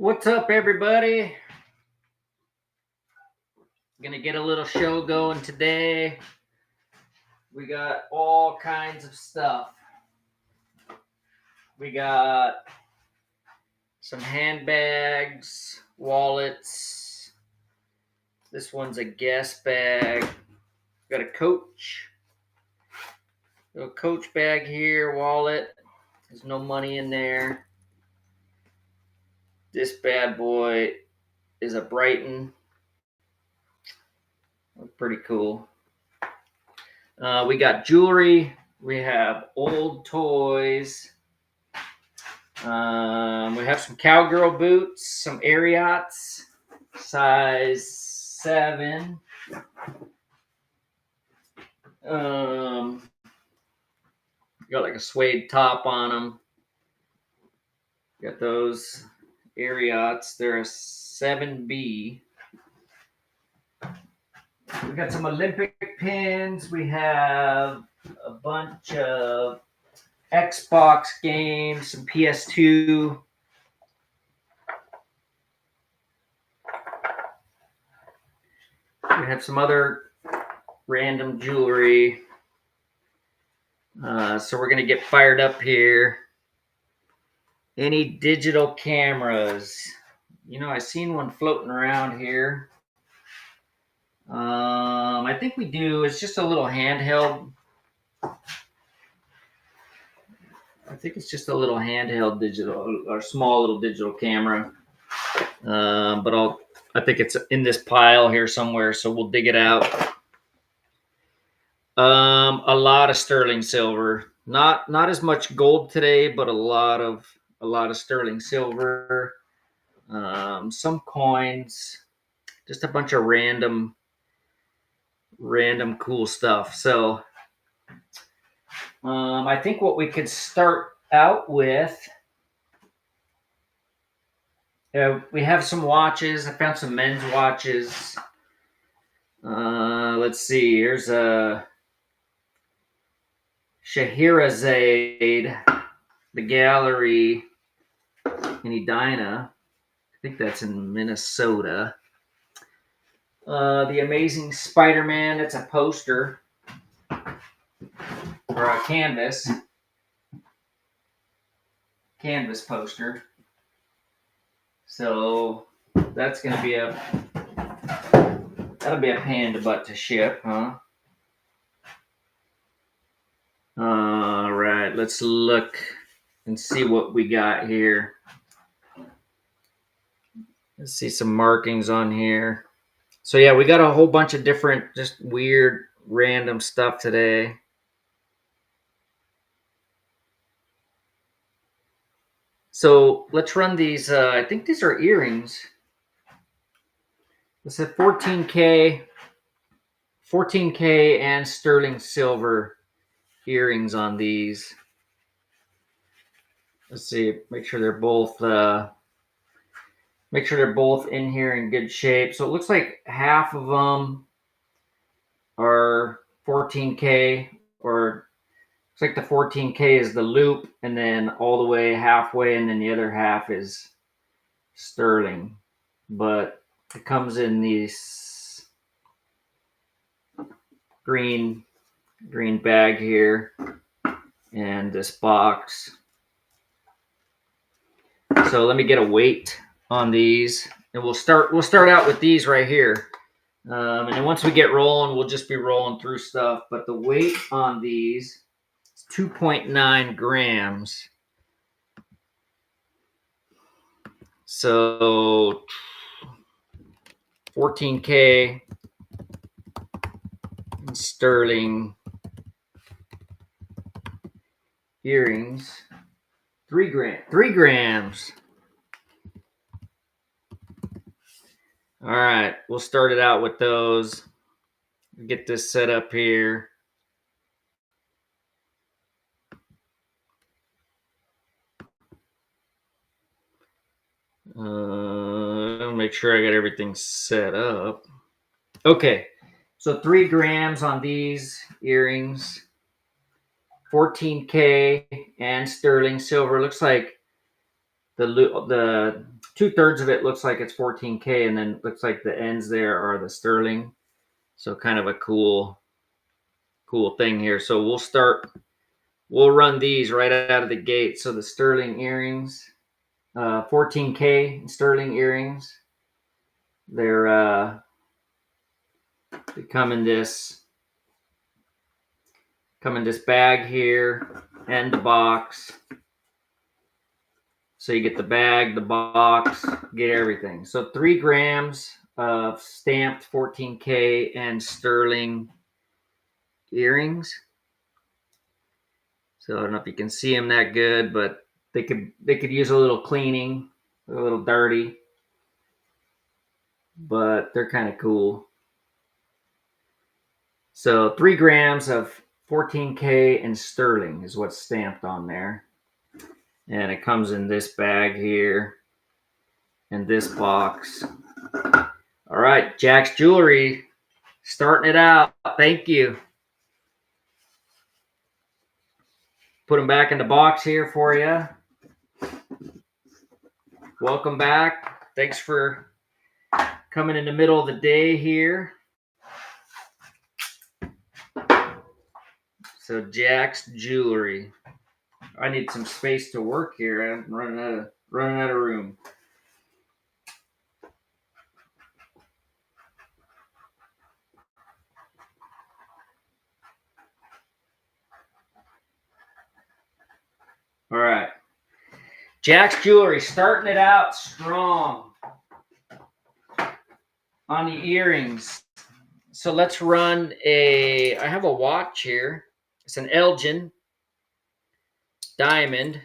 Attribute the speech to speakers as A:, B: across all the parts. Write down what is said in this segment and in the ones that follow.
A: What's up, everybody? Gonna get a little show going today. We got all kinds of stuff. We got some handbags, wallets. This one's a guest bag. Got a Coach. Little Coach bag here, wallet. There's no money in there. This bad boy is a Brighton. Pretty cool. We got jewelry. We have old toys. We have some cowgirl boots, some Ariats, size 7. Got like a suede top on them. Got those Ariats. They're a 7B. We got some Olympic pins. We have a bunch of Xbox games, some PS2. We have some other random jewelry. So we're going to get fired up here. Any digital cameras? I seen one floating around here. I think we do. It's just a little handheld. I think it's just a little handheld digital or small little digital camera. But I think it's in this pile here somewhere, so we'll dig it out. A lot of sterling silver. Not as much gold today, but a lot of sterling silver. Some coins. Just a bunch of random cool stuff. So I think what we could start out with, we have some watches. I found some men's watches. Let's see. Here's a Scheherazade, the gallery in Edina. I think that's in Minnesota. The Amazing Spider-Man. That's a poster or a canvas poster. So that's gonna be that'll be a pain in the butt to ship, huh? All right, let's look and see what we got here. Let's see some markings on here. So yeah, we got a whole bunch of different, just weird, random stuff today. So let's run these. I think these are earrings. It's a 14K and sterling silver earrings on these. Let's see. Make sure they're both in here in good shape. So it looks like half of them are 14K, or looks like the 14K is the loop, and then all the way halfway, and then the other half is sterling. But it comes in these green bag here and this box. So let me get a weight on these, and we'll start out with these right here. And then once we get rolling, we'll just be rolling through stuff. But the weight on these is 2.9 grams. So 14K sterling earrings. 3 grams. All right, we'll start it out with those. Get this set up here. I'll make sure I got everything set up. Okay, so 3 grams on these earrings. 14K and sterling silver. Looks like the 2/3 of it looks like it's 14K, and then looks like the ends there are the sterling. So kind of a cool thing here. So we'll run these right out of the gate. So the sterling earrings, 14K sterling earrings. They come in this bag here and the box. So you get the bag, the box, get everything. So 3 grams of stamped 14K and sterling earrings. So I don't know if you can see them that good, but they could use a little cleaning. They're a little dirty, but they're kind of cool. So 3 grams of 14K and sterling is what's stamped on there. And it comes in this bag here and this box. All right, Jack's Jewelry, starting it out. Thank you. Put them back in the box here for you. Welcome back. Thanks for coming in the middle of the day here. So Jack's Jewelry. I need some space to work here. I'm running out of room. All right. Jack's Jewelry, starting it out strong on the earrings. So let's run I have a watch here. It's an Elgin diamond.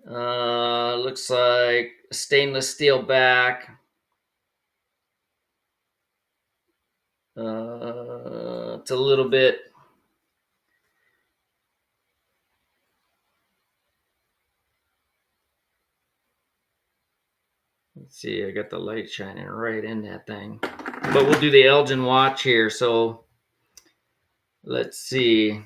A: Looks like a stainless steel back. It's a little bit. Let's see, I got the light shining right in that thing. But we'll do the Elgin watch here. So let's see.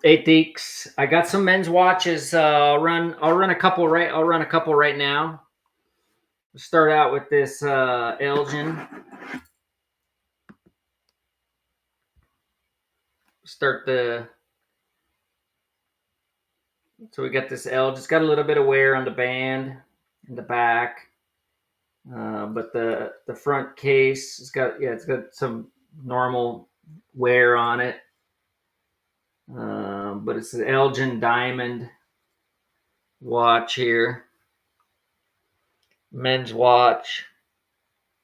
A: Ethics. I got some men's watches. I'll run a couple right now. We'll start out with this Elgin. So we got this Elgin. It's got a little bit of wear on the band in the back. But the front case, it's got some normal wear on it. But it's an Elgin diamond watch here. Men's watch.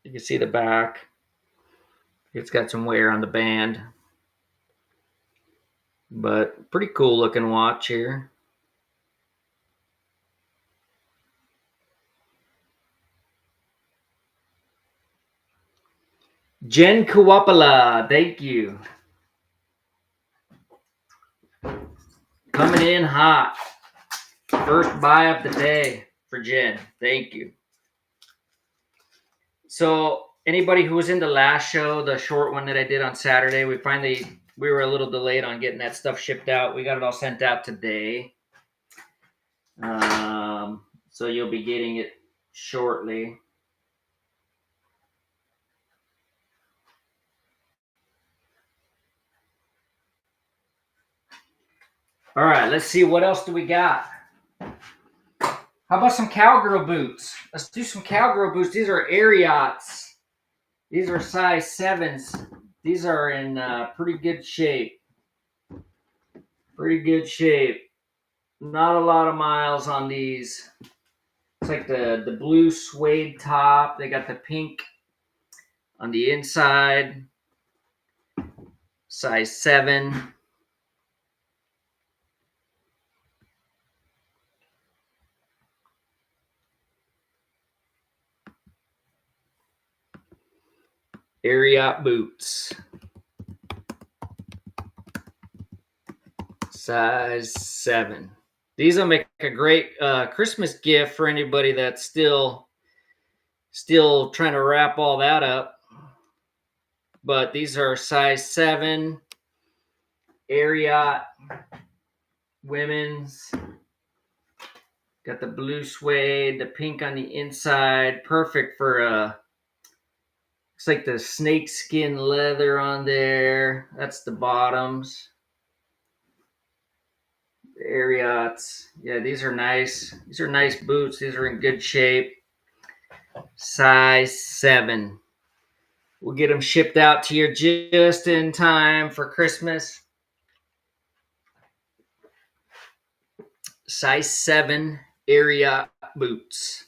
A: You can see the back. It's got some wear on the band. But pretty cool looking watch here. Jen Kuwapala, thank you. Coming in hot. First buy of the day for Jen. Thank you. So anybody who was in the last show, the short one that I did on Saturday, we were a little delayed on getting that stuff shipped out. We got it all sent out today. So you'll be getting it shortly. All right, let's see, what else do we got? How about some cowgirl boots? Let's do some cowgirl boots. These are Ariats. These are size 7s. These are in pretty good shape. Not a lot of miles on these. It's like the blue suede top. They got the pink on the inside. Size 7. Ariat boots. Size 7. These will make a great Christmas gift for anybody that's still trying to wrap all that up. But these are size 7 Ariat women's. Got the blue suede, the pink on the inside. Perfect for looks like the snake skin leather on there. That's the bottoms. The Ariats. Yeah, these are nice. These are nice boots. These are in good shape. Size 7. We'll get them shipped out to you just in time for Christmas. Size 7 Ariat boots.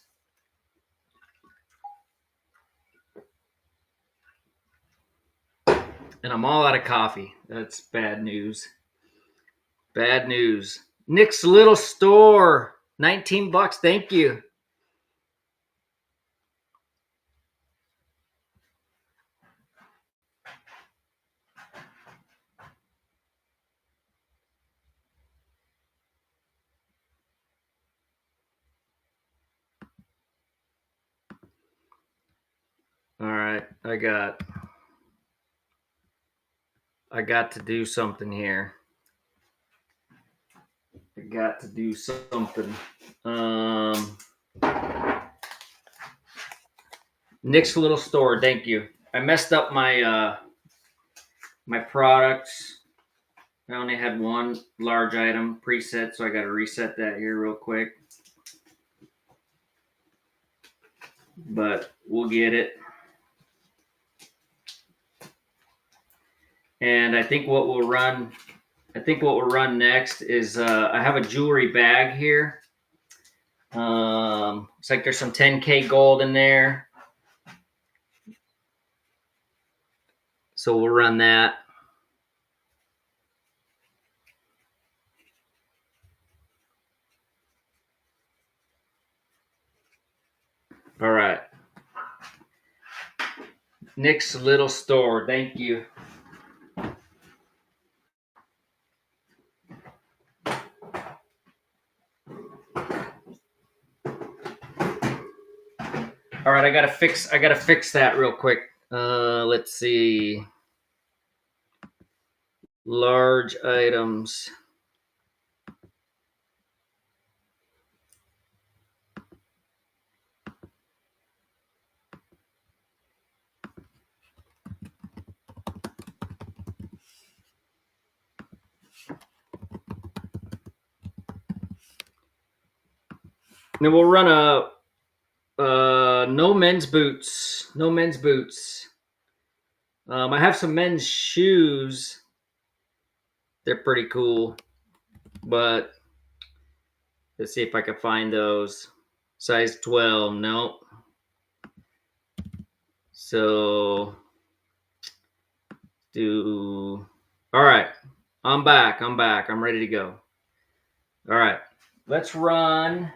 A: And I'm all out of coffee. That's bad news. Bad news. Nick's Little Store. $19. Thank you. All right. I got to do something here. I got to do something. Nick's Little Store. Thank you. I messed up my my products. I only had one large item preset, so I got to reset that here real quick. But we'll get it. And I think what we'll run next is I have a jewelry bag here. It's like there's some 10K gold in there. So we'll run that. All right. Nick's Little Store. Thank you. All right, I gotta fix that real quick. Let's see. Large items. Then we'll run a no men's boots. No men's boots. I have some men's shoes. They're pretty cool, but let's see if I can find those. Size 12. Nope. So all right. I'm back. I'm ready to go. All right. Let's run.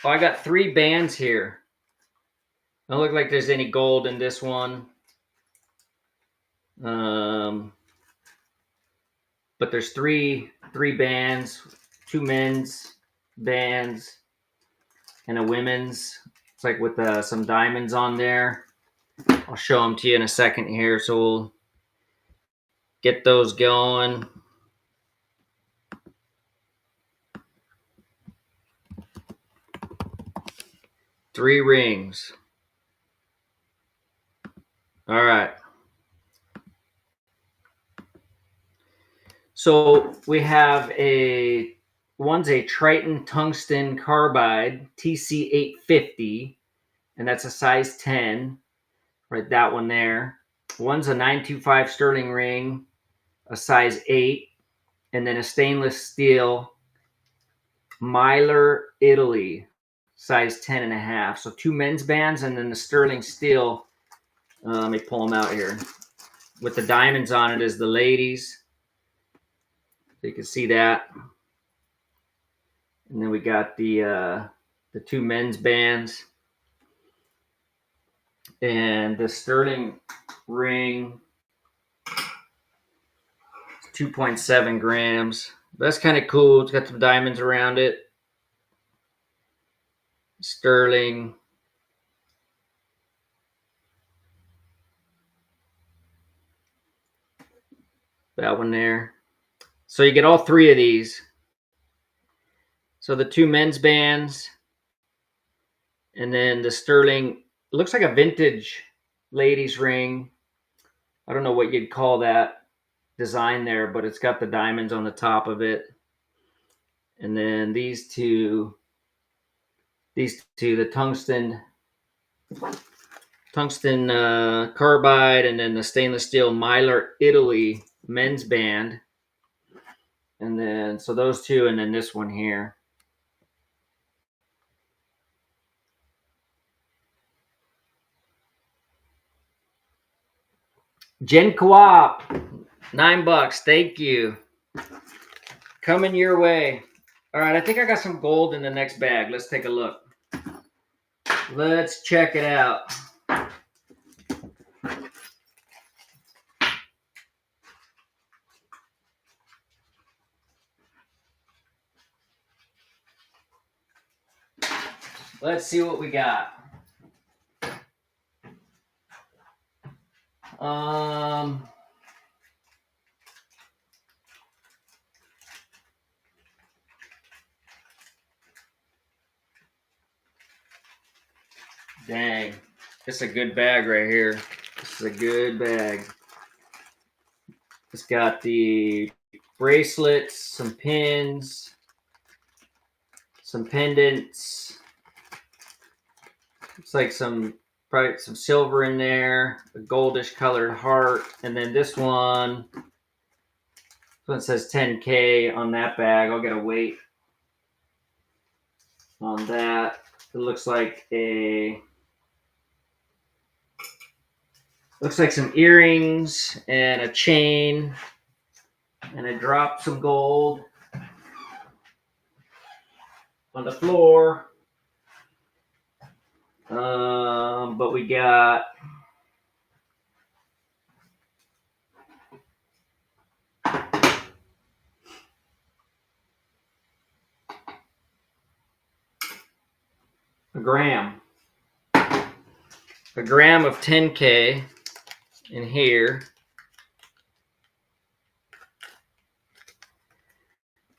A: Oh, I got 3 bands here. Don't look like there's any gold in this one. But there's three bands, 2 men's bands and a women's. It's like with some diamonds on there. I'll show them to you in a second here. So we'll get those going. Three rings. All right. So we have one's a Triton tungsten carbide TC850, and that's a size 10. Right, that one there. One's a 925 sterling ring, a size 8, and then a stainless steel Mylar, Italy, size 10.5. So 2 men's bands, and then the sterling steel. Let me pull them out here. With the diamonds on it is the ladies. So you can see that. And then we got the 2 men's bands and the sterling ring, 2.7 grams. That's kind of cool. It's got some diamonds around it. Sterling. That one there. So you get all 3 of these. So the 2 men's bands, and then the sterling. It looks like a vintage ladies ring. I don't know what you'd call that design there, but it's got the diamonds on the top of it. And then these two, the tungsten carbide, and then the stainless steel Mylar Italy men's band. And then, so those 2, and then this one here. Gen Co-op, $9. Thank you. Coming your way. All right, I think I got some gold in the next bag. Let's take a look. Let's check it out. Let's see what we got. Dang, it's a good bag right here. This is a good bag. It's got the bracelets, some pins, some pendants. Looks like probably some silver in there, a goldish colored heart, and then this one says 10K on that bag. I'll get a weight on that. It looks like some earrings and a chain, and I dropped some gold on the floor. But we got a gram of 10K in here.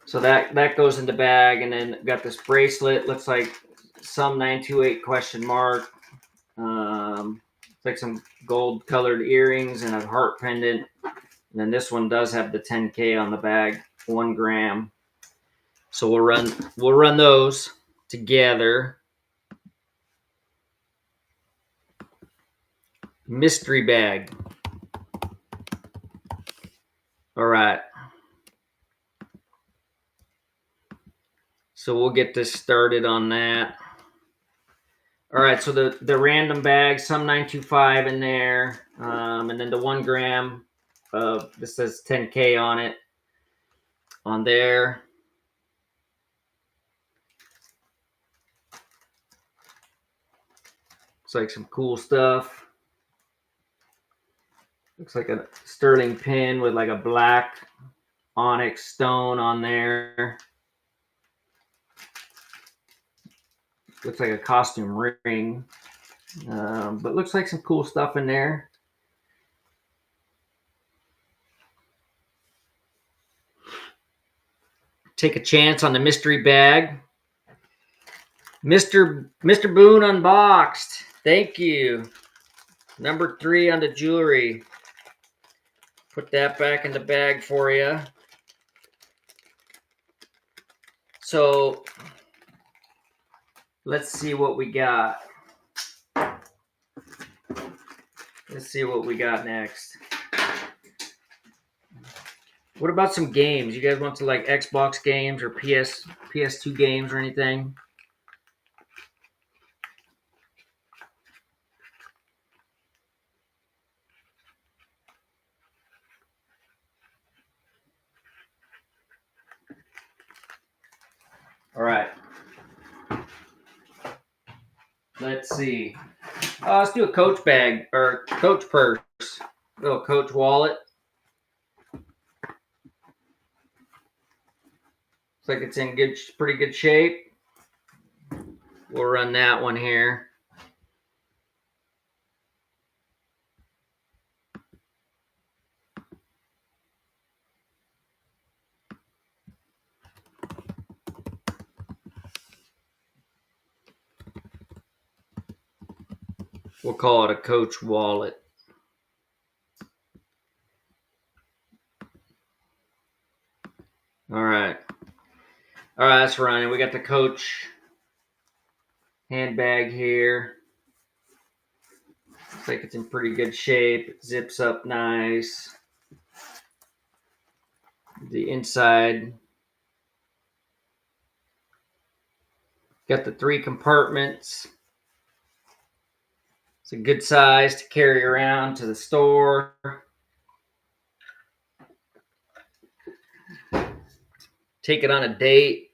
A: So that goes in the bag, and then got this bracelet. Looks like some 928 question mark. It's like some gold colored earrings and a heart pendant. And then this one does have the 10K on the bag, 1 gram. So we'll run those together. Mystery bag. All right. So we'll get this started on that. All right, so the random bag, some 925 in there, and then the 1 gram of, this says 10K on it, on there. Looks like some cool stuff. Looks like a sterling pin with like a black onyx stone on there. Looks like a costume ring, but looks like some cool stuff in there. Take a chance on the mystery bag. Mr. Boone Unboxed. Thank you. Number 3 on the jewelry. Put that back in the bag for you. So let's see what we got. Let's see what we got next. What about some games? You guys want to like Xbox games or PS2 games or anything? All right. Let's see. Let's do a Coach bag or Coach purse. Little Coach wallet. Looks like it's in pretty good shape. We'll run that one here. We'll call it a Coach wallet. All right. All right, that's running. We got the Coach handbag here. Looks like it's in pretty good shape. It zips up nice. The inside. Got the 3 compartments. It's a good size to carry around to the store. Take it on a date.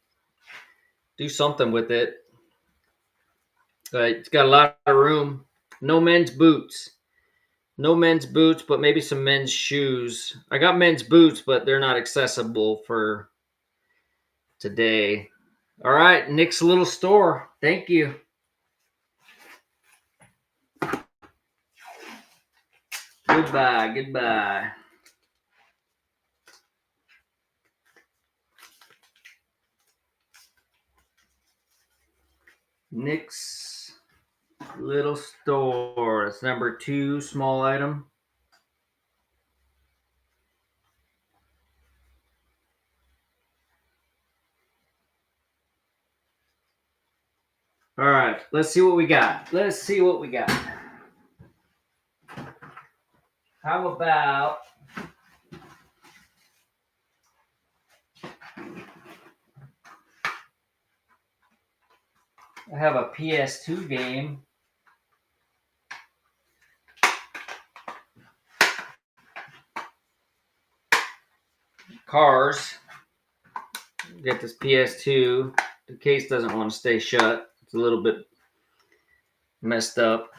A: Do something with it. It's got a lot of room. No men's boots. No men's boots, but maybe some men's shoes. I got men's boots, but they're not accessible for today. All right, Nick's Little Store. Thank you. Goodbye. Goodbye. Nick's Little Store. It's number 2, small item. All right, let's see what we got. Let's see what we got. How about I have a PS2 game. Cars. Get this PS2. The case doesn't want to stay shut. It's a little bit messed up.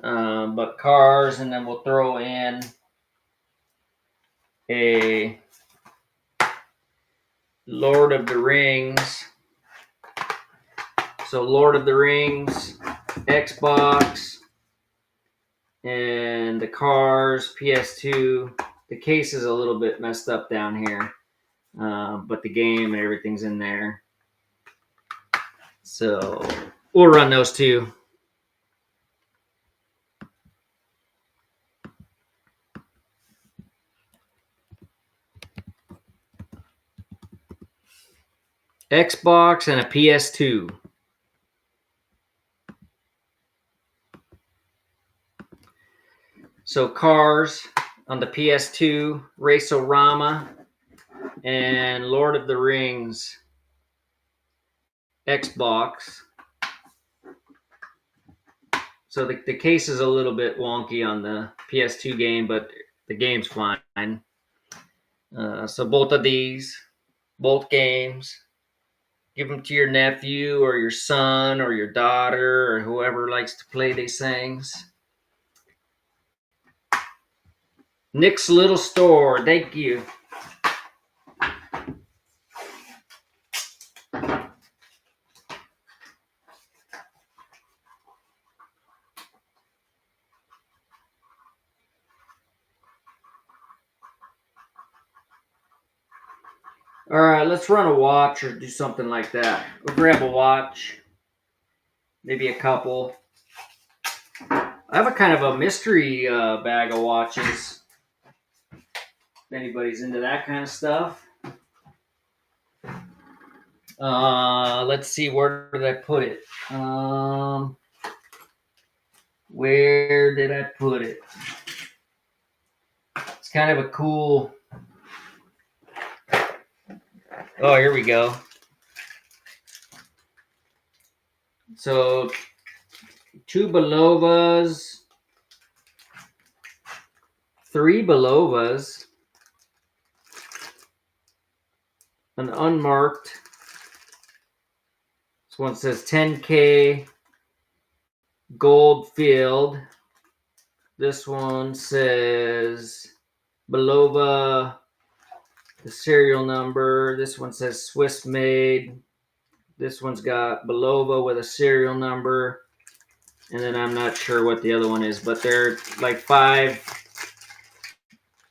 A: But Cars, and then we'll throw in a Lord of the Rings. So Lord of the Rings, Xbox, and the Cars, PS2. The case is a little bit messed up down here, but the game and everything's in there. So we'll run those 2. Xbox and a PS2. So Cars on the PS2, Race-O-Rama, and Lord of the Rings Xbox. So the case is a little bit wonky on the PS2 game, but the game's fine. So both of these, both games, give them to your nephew or your son or your daughter or whoever likes to play these things. Nick's Little Store. Thank you. All right, let's run a watch or do something like that. We'll grab a watch, maybe a couple. I have a kind of a mystery bag of watches. If anybody's into that kind of stuff. Let's see, where did I put it? Where did I put it? It's kind of a cool. Oh, here we go. So 2 Belovas, 3 Belovas, an unmarked This one says 10K gold field. This one says Belova, the serial number. This one says Swiss made. This one's got Belova with a serial number. And then I'm not sure what the other one is, but they're like 5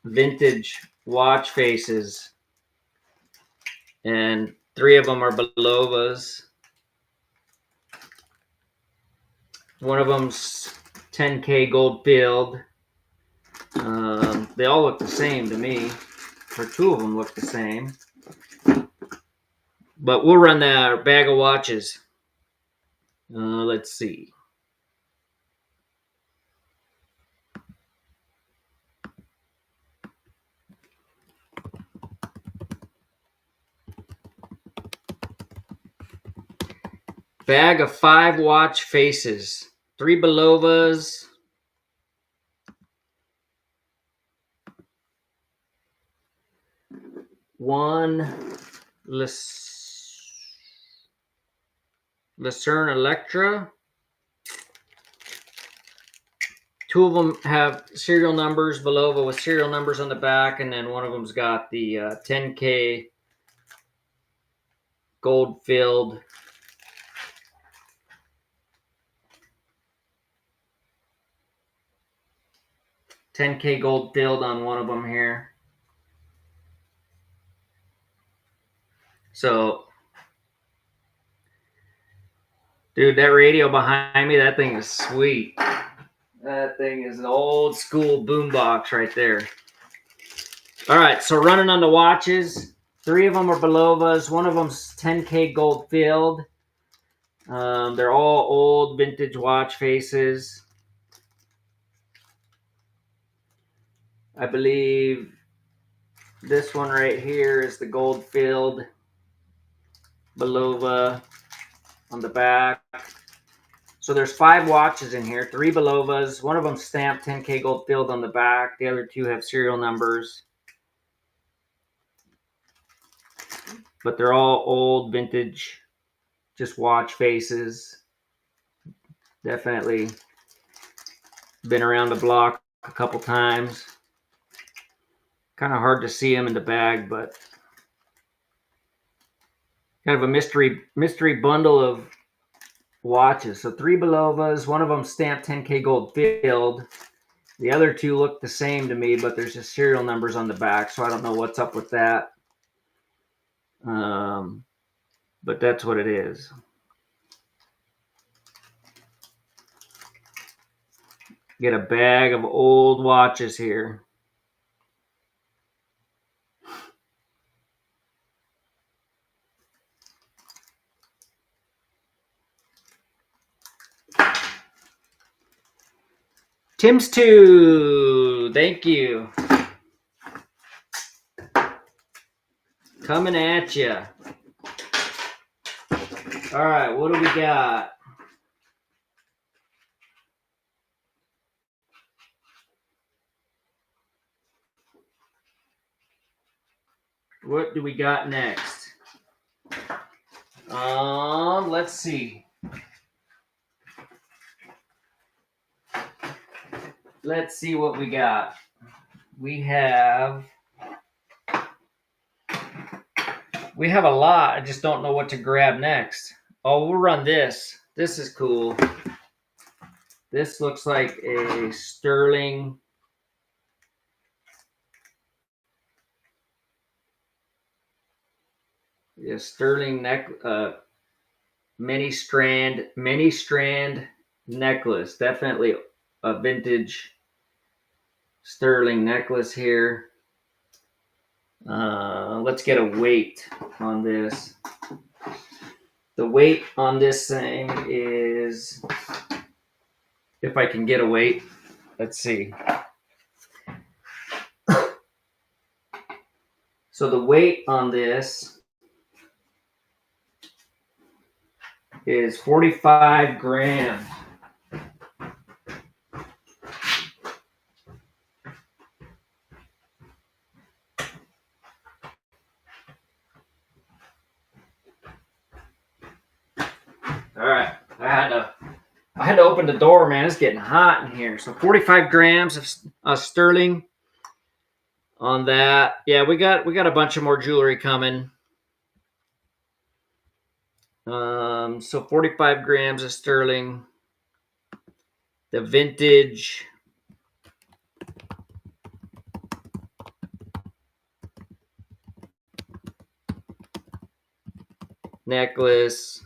A: vintage watch faces. And 3 of them are Belovas. One of them's 10K gold field. They all look the same to me. Or 2 of them look the same. But we'll run that bag of watches. Let's see. Bag of 5 watch faces. 3 Belovas. 1 Lucerne Electra. 2 of them have serial numbers, Belova with serial numbers on the back, and then one of them's got the 10K gold filled. $10K gold filled on one of them here. So, dude, that radio behind me, that thing is sweet. That thing is an old school boombox right there. All right, so running on the watches. 3 of them are Belovas. One of them's 10K gold filled. They're all old vintage watch faces. I believe this one right here is the gold filled Belova on the back. So there's 5 watches in here, 3 Belovas. One of them stamped 10K gold filled on the back. The other 2 have serial numbers. But they're all old vintage, just watch faces. Definitely been around the block a couple times. Kind of hard to see them in the bag, but kind of a mystery bundle of watches. So 3 Belovas, one of them stamped 10K gold filled. The other 2 look the same to me, but there's just serial numbers on the back, so I don't know what's up with that. But that's what it is. Get a bag of old watches here. Tim's 2, thank you. Coming at you. All right, what do we got? What do we got next? Let's see. Let's see what we got. We have a lot. I just don't know what to grab next. Oh, we'll run this. This is cool. This looks like a sterling mini strand necklace. Definitely a vintage sterling necklace here. Let's get a weight on this. The weight on this thing is, if I can get a weight, let's see. So the weight on this is 45 grams. All right, I had to open the door, man. It's getting hot in here. So 45 grams of sterling on that. Yeah, we got a bunch of more jewelry coming. So 45 grams of sterling. The vintage necklace,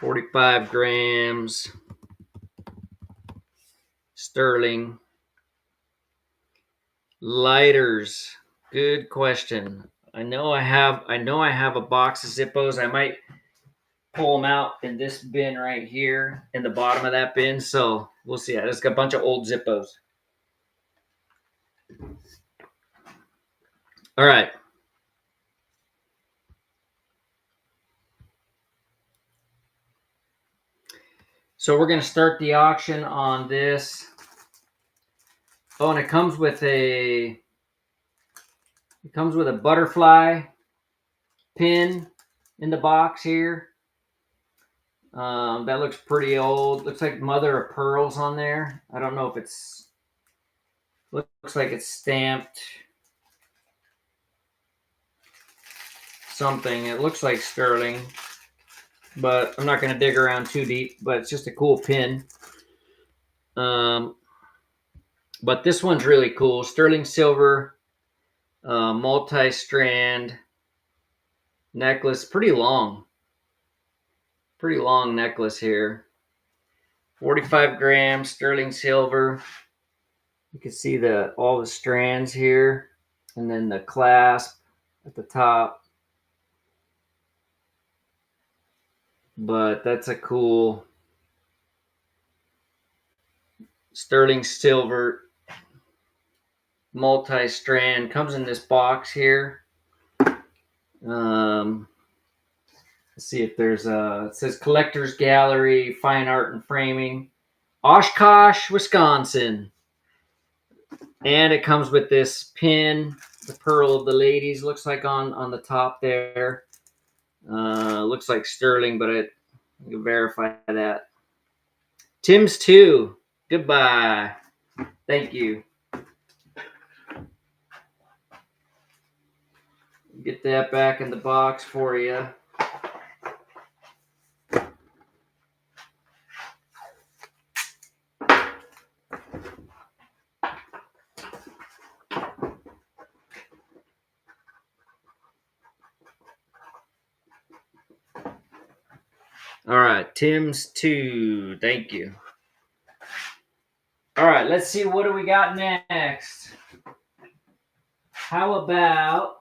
A: 45 grams sterling. Lighters, good question. I know I have a box of Zippos. I might pull them out in this bin right here in the bottom of that bin. So we'll see. I just got a bunch of old Zippos. All right. So we're going to start the auction on this. Oh, and it comes with a butterfly pin in the box here. That looks pretty old. Looks like mother of pearls on there. I don't know if it's, looks like it's stamped something. It looks like sterling, but I'm not going to dig around too deep, but it's just a cool pin. But this one's really cool. Sterling silver, multi-strand necklace. Pretty long necklace here. 45 grams sterling silver. You can see all the strands here, and then the clasp at the top. But that's a cool sterling silver multi-strand. Comes in this box here. Let's see if there's it says Collector's Gallery, Fine Art and Framing, Oshkosh, Wisconsin. And it comes with this pin, the Pearl of the Ladies, looks like on the top there. Looks like sterling, but I can verify that. Tim's 2. Goodbye. Thank you. Get that back in the box for you. All right, Tim's 2. Thank you. All right, let's see, what do we got next? How about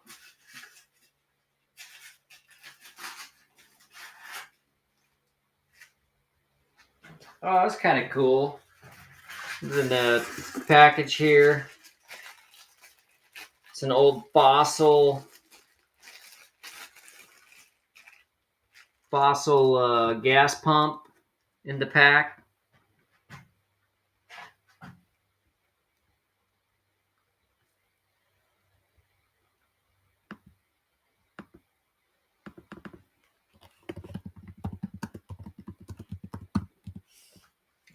A: oh, that's kind of cool. It's in the package here. It's an old fossil gas pump in the pack.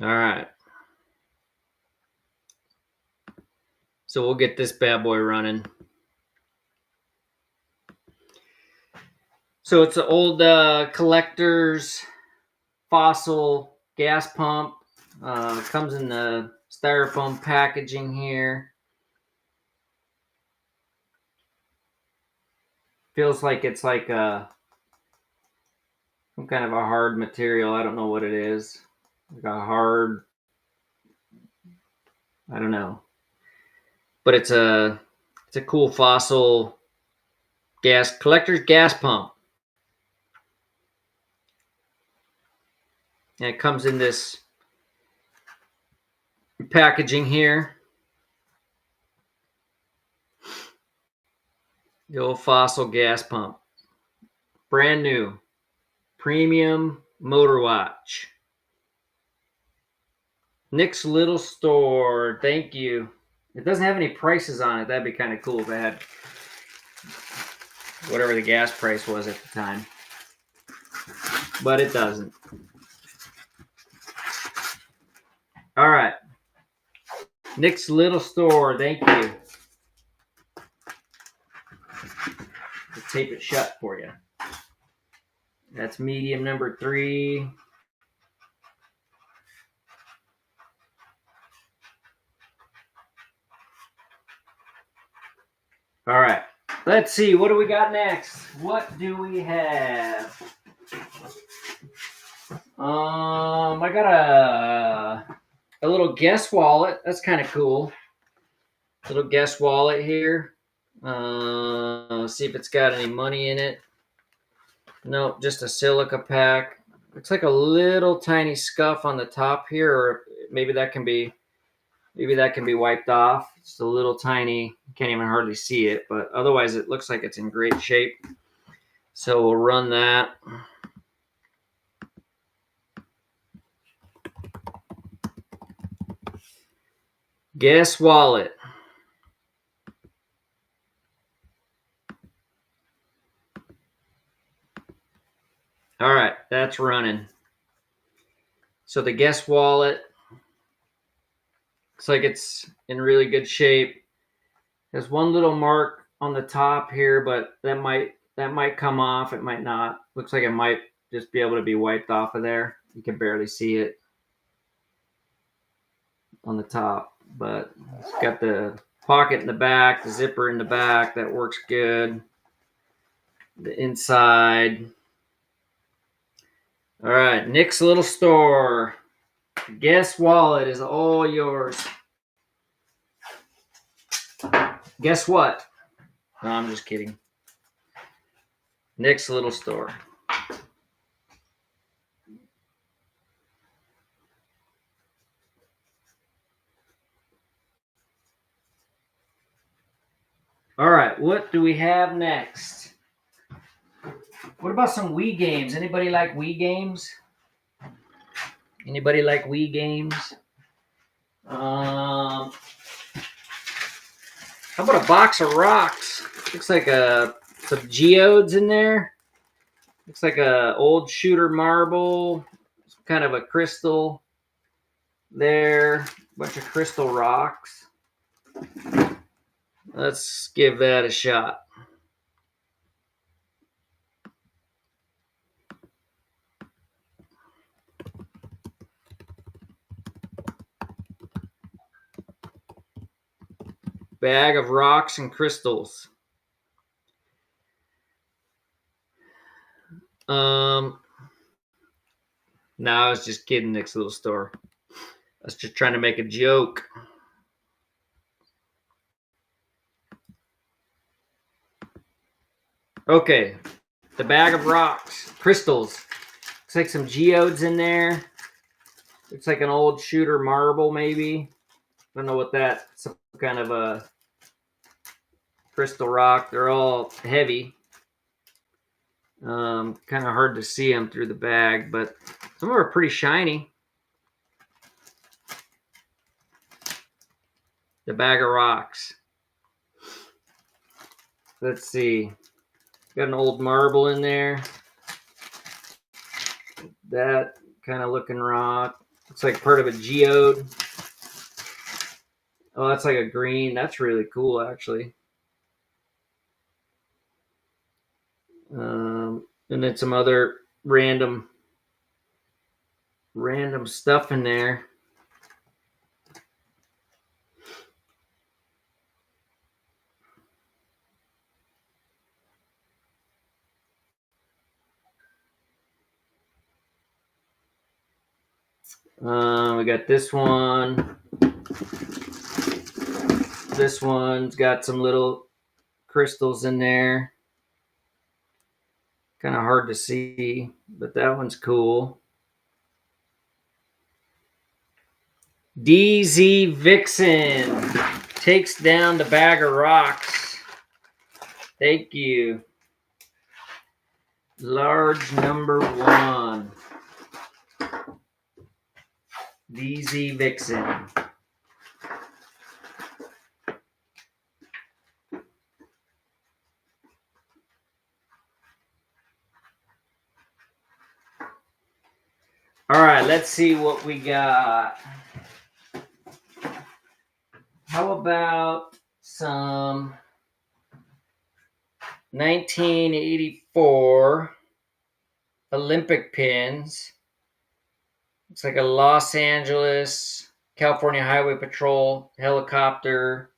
A: All right. So we'll get this bad boy running. So it's an old collector's fossil gas pump. Comes in the styrofoam packaging here. Feels like it's like some kind of a hard material. I don't know what it is. Like a hard, I don't know. But it's a cool fossil collector's gas pump. And it comes in this packaging here. The old fossil gas pump. Brand new. Premium motor watch. Nick's Little Store. Thank you. It doesn't have any prices on it. That'd be kind of cool if it had whatever the gas price was at the time. but it doesn't. All right. Nick's Little Store, thank you. I'll tape it shut for you. That's medium number 3. All right. Let's see. What do we got next? What do we have? I got a little guest wallet. That's kind of cool. Little guest wallet here. See if it's got any money in it. Nope, just a silica pack. Looks like a little tiny scuff on the top here, or maybe that can be wiped off. Just a little tiny. You can't even hardly see it, but otherwise it looks like it's in great shape. So we'll run that. Guest wallet. All right, that's running. So the guest wallet looks like it's in really good shape. There's one little mark on the top here, but that might come off. It might not. Looks like it might just be able to be wiped off of there. You can barely see it on the top, but it's got the pocket in the back, the zipper in the back. That works good. The inside. All right, Nick's Little Store. Guest wallet is all yours. Guess what? No, I'm just kidding. Nick's Little Store. All right, what do we have next? What about some Wii games? Anybody like Wii games? Anybody like Wii games? How about a box of rocks? Looks like some geodes in there. Looks like a old shooter marble. Kind of a crystal there. Bunch of crystal rocks. Let's give that a shot. Bag of rocks and crystals. No, I was just kidding, Nick's Little Store. I was just trying to make a joke. Okay, the bag of rocks, crystals. Looks like some geodes in there. Looks like an old shooter marble, maybe. I don't know what that. Some kind of a crystal rock. They're all heavy. Kind of hard to see them through the bag, but some of them are pretty shiny. The bag of rocks. Let's see. Got an old marble in there. That kind of looking rock. Looks like part of a geode. Oh, that's like a green. That's really cool, actually. And then some other random stuff in there. We got this one. This one's got some little crystals in there. Kind of hard to see, but that one's cool. DZ Vixen takes down the bag of rocks. Thank you. Large number 1. DZ Vixen. All right, let's see what we got. How about some 1984 Olympic pins? It's like a Los Angeles, California Highway Patrol helicopter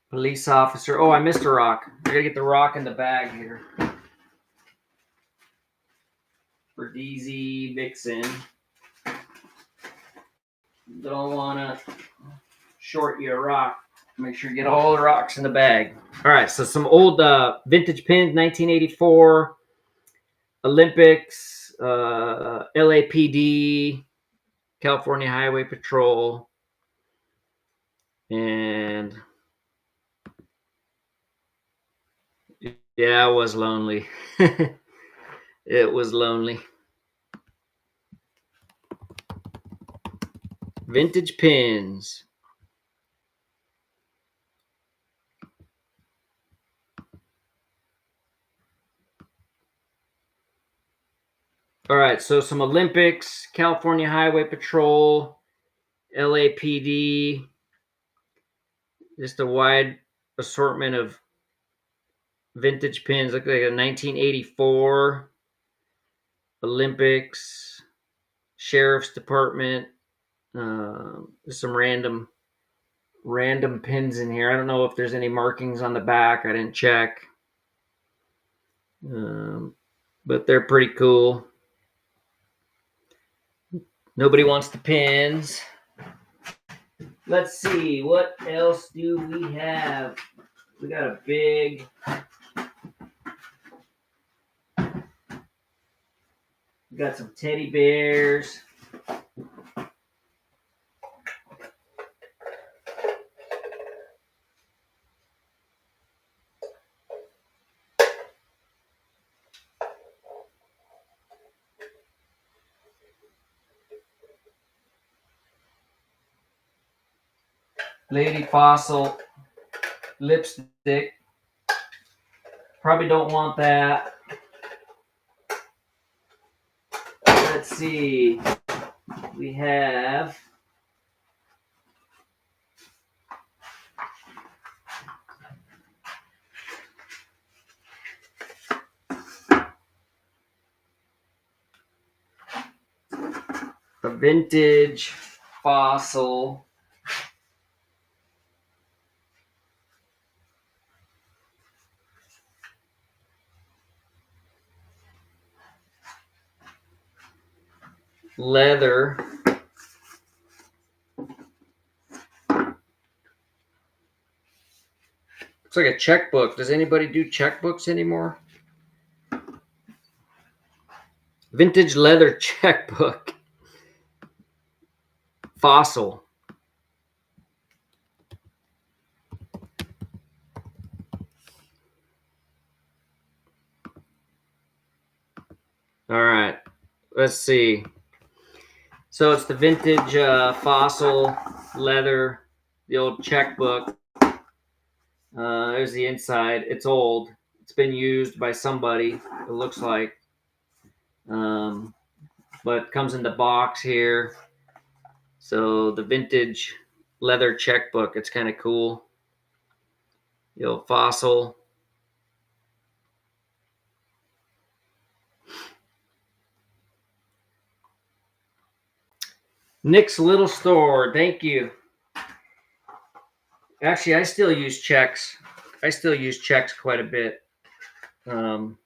A: police officer. Oh, I missed a rock. I gotta get the rock in the bag here. For DZ Vixen. Don't wanna short you a rock. Make sure you get all the rocks in the bag. All right, so some old vintage pins, 1984 Olympics, LAPD, California Highway Patrol, and yeah, it was lonely. It was lonely. Vintage pins. All right, so some Olympics, California Highway Patrol, LAPD, just a wide assortment of vintage pins. Look like a 1984 Olympics, Sheriff's Department. There's some random pins in here. I don't know if there's any markings on the back. I didn't check. But they're pretty cool. Nobody wants the pins. Let's see, what else do we have? We got a big we got some teddy bears. Lady Fossil lipstick. Probably don't want that. Let's see. We have a vintage Fossil leather. Looks like a checkbook. Does anybody do checkbooks anymore? Vintage leather checkbook. Fossil. All right. Let's see. So it's the vintage Fossil leather, the old checkbook. There's the inside. It's old. It's been used by somebody, it looks like. But it comes in the box here. So the vintage leather checkbook, it's kind of cool. The old Fossil. Nick's Little Store, thank you. Actually, I still use checks. I still use checks quite a bit. Whenever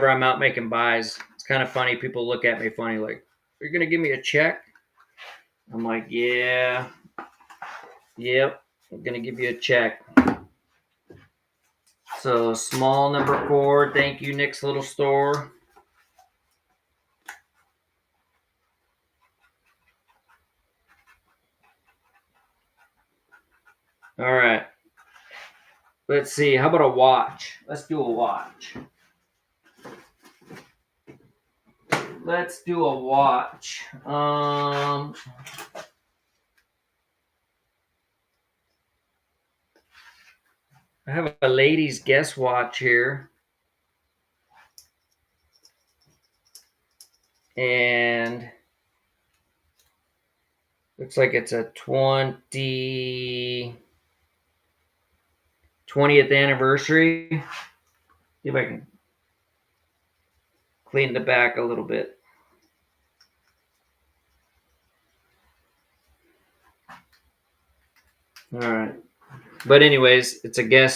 A: I'm out making buys, it's kind of funny. People look at me funny, like, "You're gonna give me a check?" I'm like, "Yeah, yep, I'm gonna give you a check." So small number 4. Thank you, Nick's Little Store. All right. Let's see. How about a watch? Let's do a watch. Let's do a watch. I have a ladies' guess watch here. and looks like it's a 20th anniversary. See if I can clean the back a little bit. All right. But anyways, it's a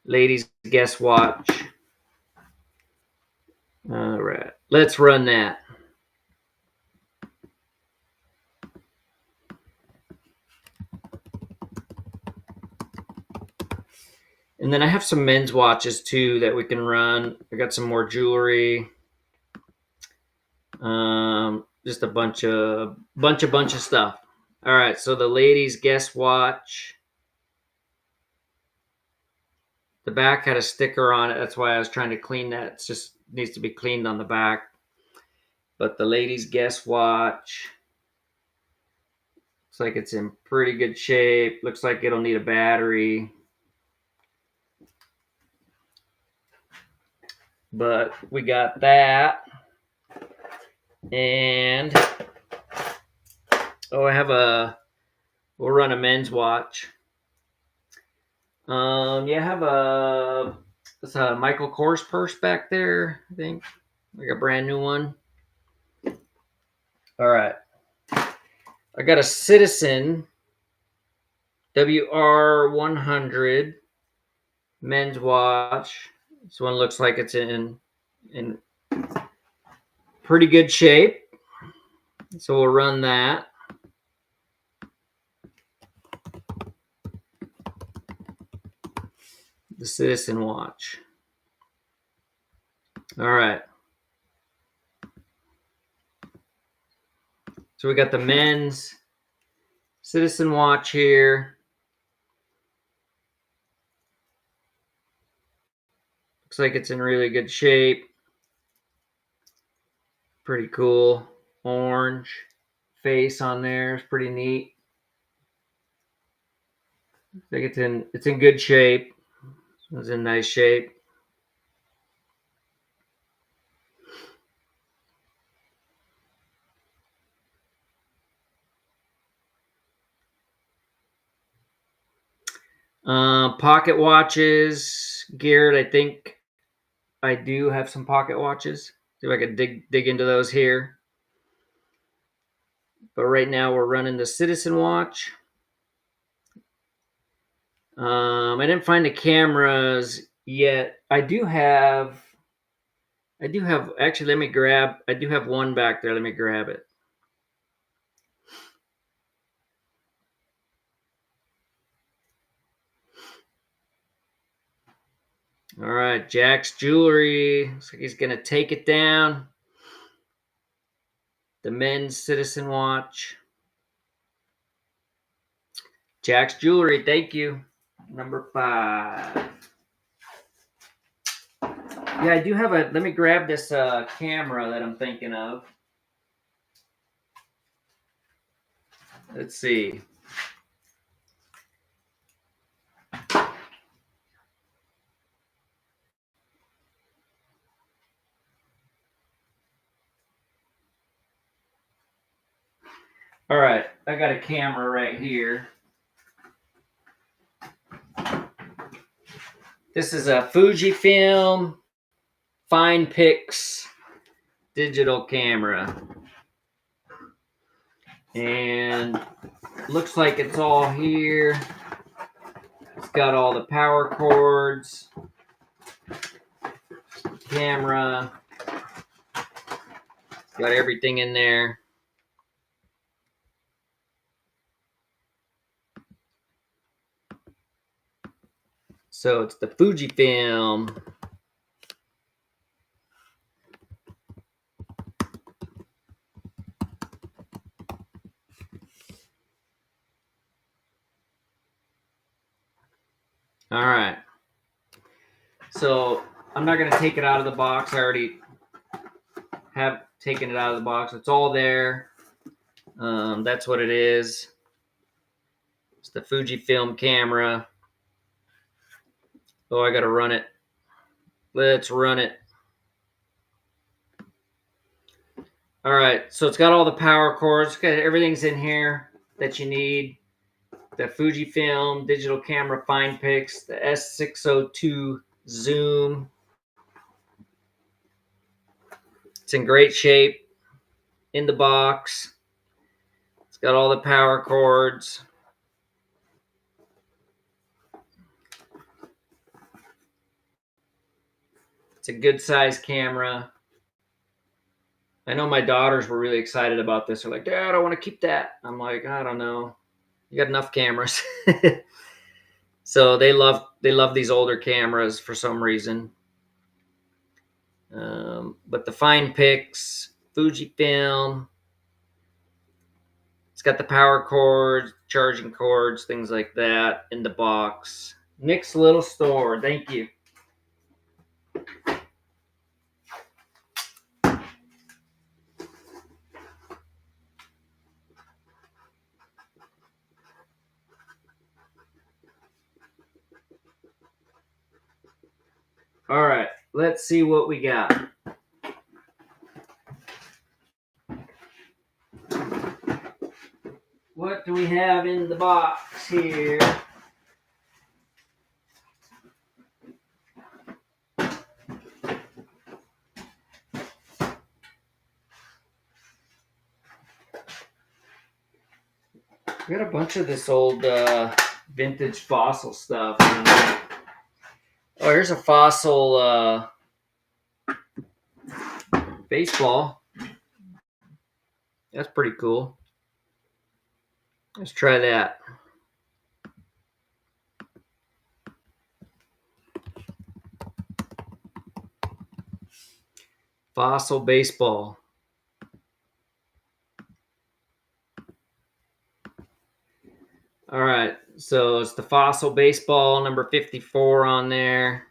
A: ladies guess watch. All right. Let's run that. And then I have some men's watches too that we can run. I got some more jewelry. Just a bunch of stuff. All right, so the ladies guess watch. The back had a sticker on it. That's why I was trying to clean that. It just needs to be cleaned on the back. But the ladies guess watch. Looks like it's in pretty good shape. Looks like it'll need a battery. But we got that. And we'll run a men's watch. Yeah, I have it's a Michael Kors purse back there, I think. Like a brand new one. All right. I got a Citizen WR100 men's watch. This one looks like it's in pretty good shape. So we'll run that. The Citizen watch. All right. So we got the men's Citizen watch here. Looks like it's in really good shape. Pretty cool. Orange face on there is pretty neat. I think it's in good shape. It's in nice shape. Pocket watches, Garrett. I think I do have some pocket watches. See if I can dig into those here. But right now we're running the Citizen watch. I didn't find the cameras yet. I do have actually I do have one back there. Let me grab it. All right, Jack's Jewelry. Looks like he's gonna take it down. The men's Citizen watch. Jack's Jewelry, thank you. Number 5. Yeah, I do have let me grab this camera that I'm thinking of. Let's see. All right, I got a camera right here. This is a Fujifilm Fine Pix digital camera. And looks like it's all here. It's got all the power cords, camera, got everything in there. So it's the Fujifilm. All right. So I'm not going to take it out of the box. I already have taken it out of the box. It's all there. That's what it is. It's the Fujifilm camera. Oh, I got to run it. Let's run it. All right, so it's got all the power cords. Got everything's in here that you need. The Fujifilm digital camera fine picks, the S602 zoom. It's in great shape in the box. It's got all the power cords. It's a good size camera. I know my daughters were really excited about this. They're like, Dad, I want to keep that. I'm like, I don't know. You got enough cameras. So they love these older cameras for some reason. But the fine picks, Fujifilm, it's got the power cords, charging cords, things like that in the box. Nick's little store. Thank you. All right, let's see what we got. What do we have in the box here? We got a bunch of this old vintage fossil stuff. Oh, here's a fossil baseball. That's pretty cool. Let's try that. Fossil baseball. All right, so it's the fossil baseball, number 54 on there.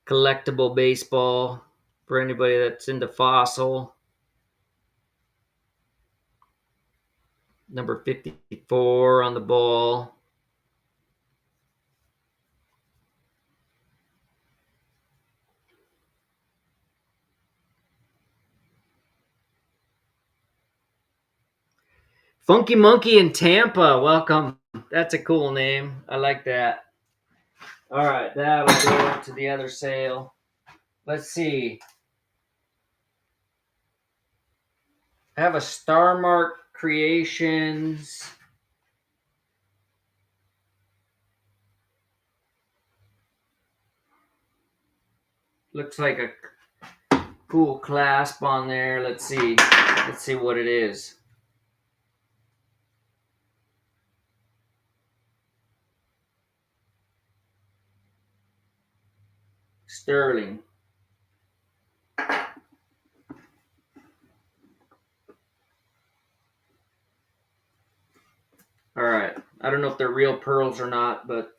A: Collectible baseball for anybody that's into fossil. Number 54 on the ball. Funky Monkey in Tampa, welcome. That's a cool name. I like that. All right, that'll go to the other sale. Let's see. I have a Star Mark Creations. Looks like a cool clasp on there. Let's see. Let's see what it is. Sterling. All right. I don't know if they're real pearls or not, but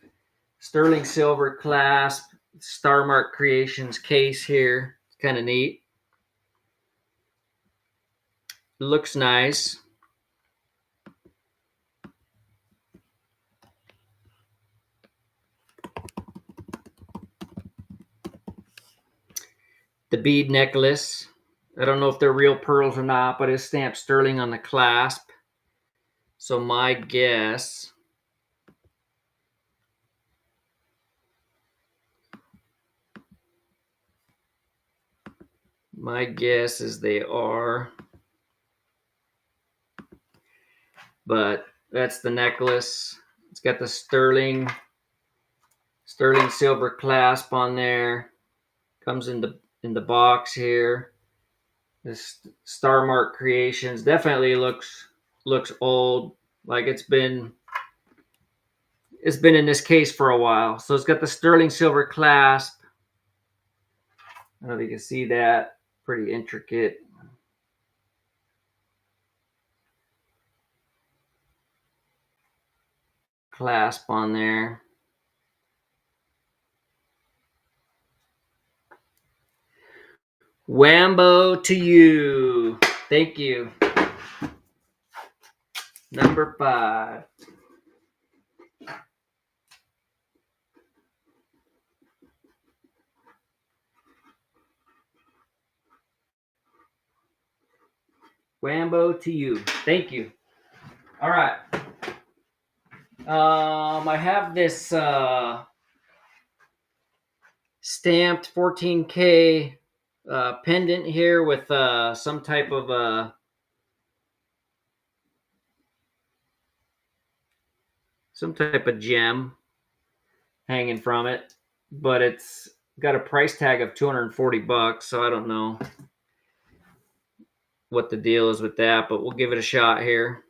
A: sterling silver clasp, Star Mark Creations case here. It's kind of neat. It looks nice. The bead necklace. I don't know if they're real pearls or not, but it's stamped sterling on the clasp. So my guess is they are. But that's the necklace. It's got the sterling silver clasp on there. Comes in the box here. This Star Mark Creations definitely looks old. Like it's been in this case for a while. So it's got the sterling silver clasp. I don't know if you can see that. Pretty intricate. Clasp on there. Wambo to you. Thank you. Number 5. Wambo to you. Thank you. All right. I have this stamped 14K pendant here with some type of gem hanging from it, but it's got a price tag of $240, so I don't know what the deal is with that, but we'll give it a shot here.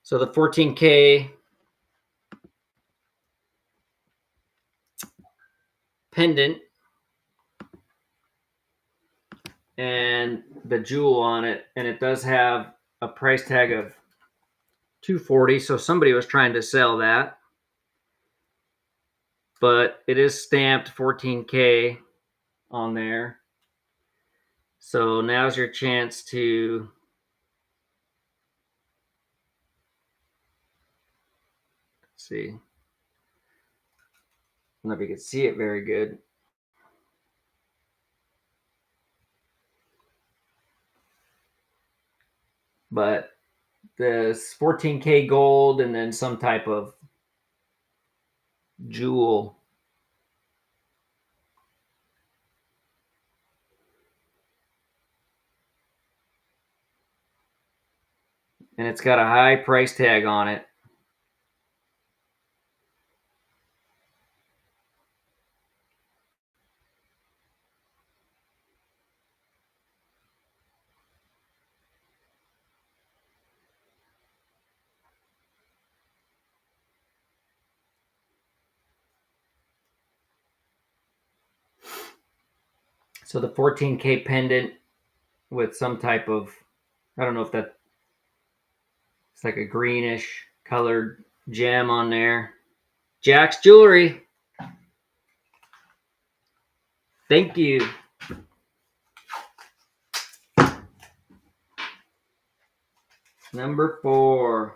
A: So the 14K pendant and the jewel on it, and it does have a price tag of $240, so somebody was trying to sell that, but it is stamped 14K on there. So now's your chance to see. I don't know if you can see it very good. But this 14K gold and then some type of jewel. And it's got a high price tag on it. So the 14K pendant with some type of, I don't know if that, it's like a greenish colored gem on there. Jack's Jewelry. Thank you. Number 4.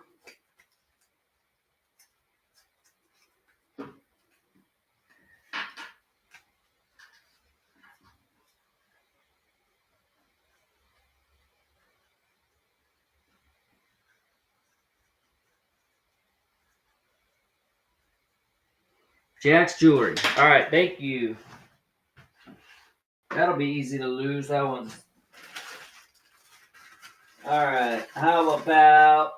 A: Jack's Jewelry. All right, thank you. That'll be easy to lose. That one's. All right, how about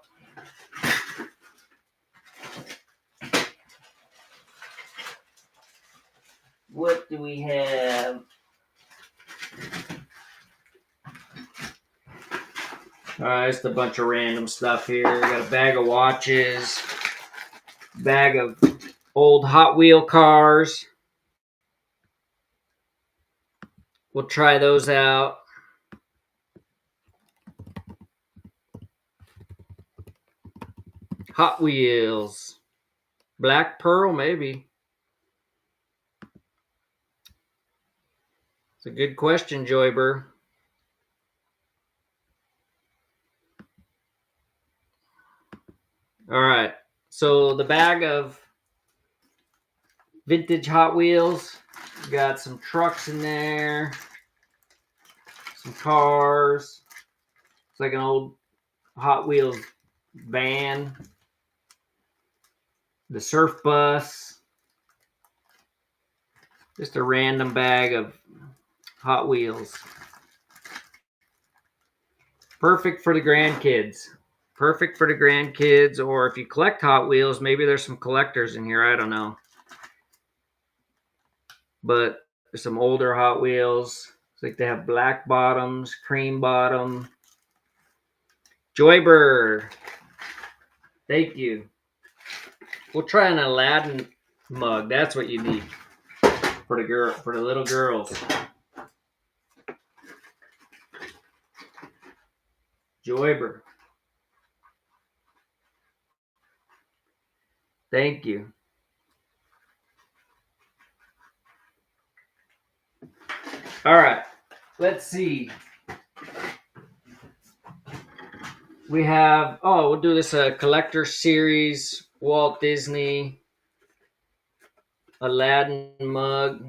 A: what do we have? All right, just a bunch of random stuff here. We got a bag of watches, bag of old Hot Wheel cars. We'll try those out. Hot Wheels. Black Pearl, maybe. It's a good question, Joyber. All right. So the bag of vintage Hot Wheels. Got some trucks in there. Some cars. It's like an old Hot Wheels van. The surf bus. Just a random bag of Hot Wheels. Perfect for the grandkids. Perfect for the grandkids, or if you collect Hot Wheels, maybe there's some collectors in here. I don't know. But there's some older Hot Wheels. It's like they have black bottoms, cream bottom. Joybird. Thank you. We'll try an Aladdin mug. That's what you need for the little girls. Joybird. Thank you. All right. Let's see. We have, we'll do this collector series, Walt Disney. Aladdin mug.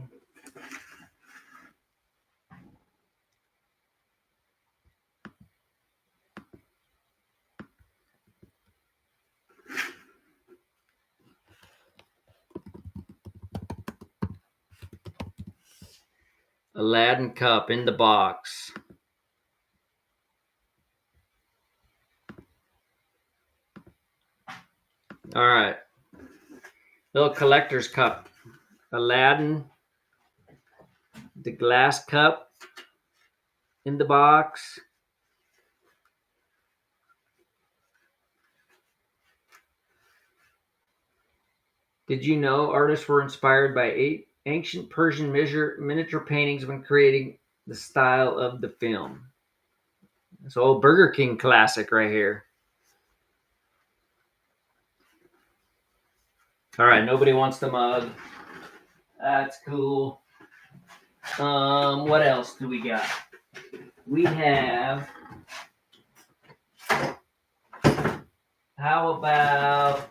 A: Aladdin cup in the box. All right. Little collector's cup. Aladdin. The glass cup in the box. Did you know artists were inspired by ancient Persian miniature paintings when creating the style of the film? It's old Burger King classic right here. All right, nobody wants the mug. That's cool. What else do we got? We have. How about?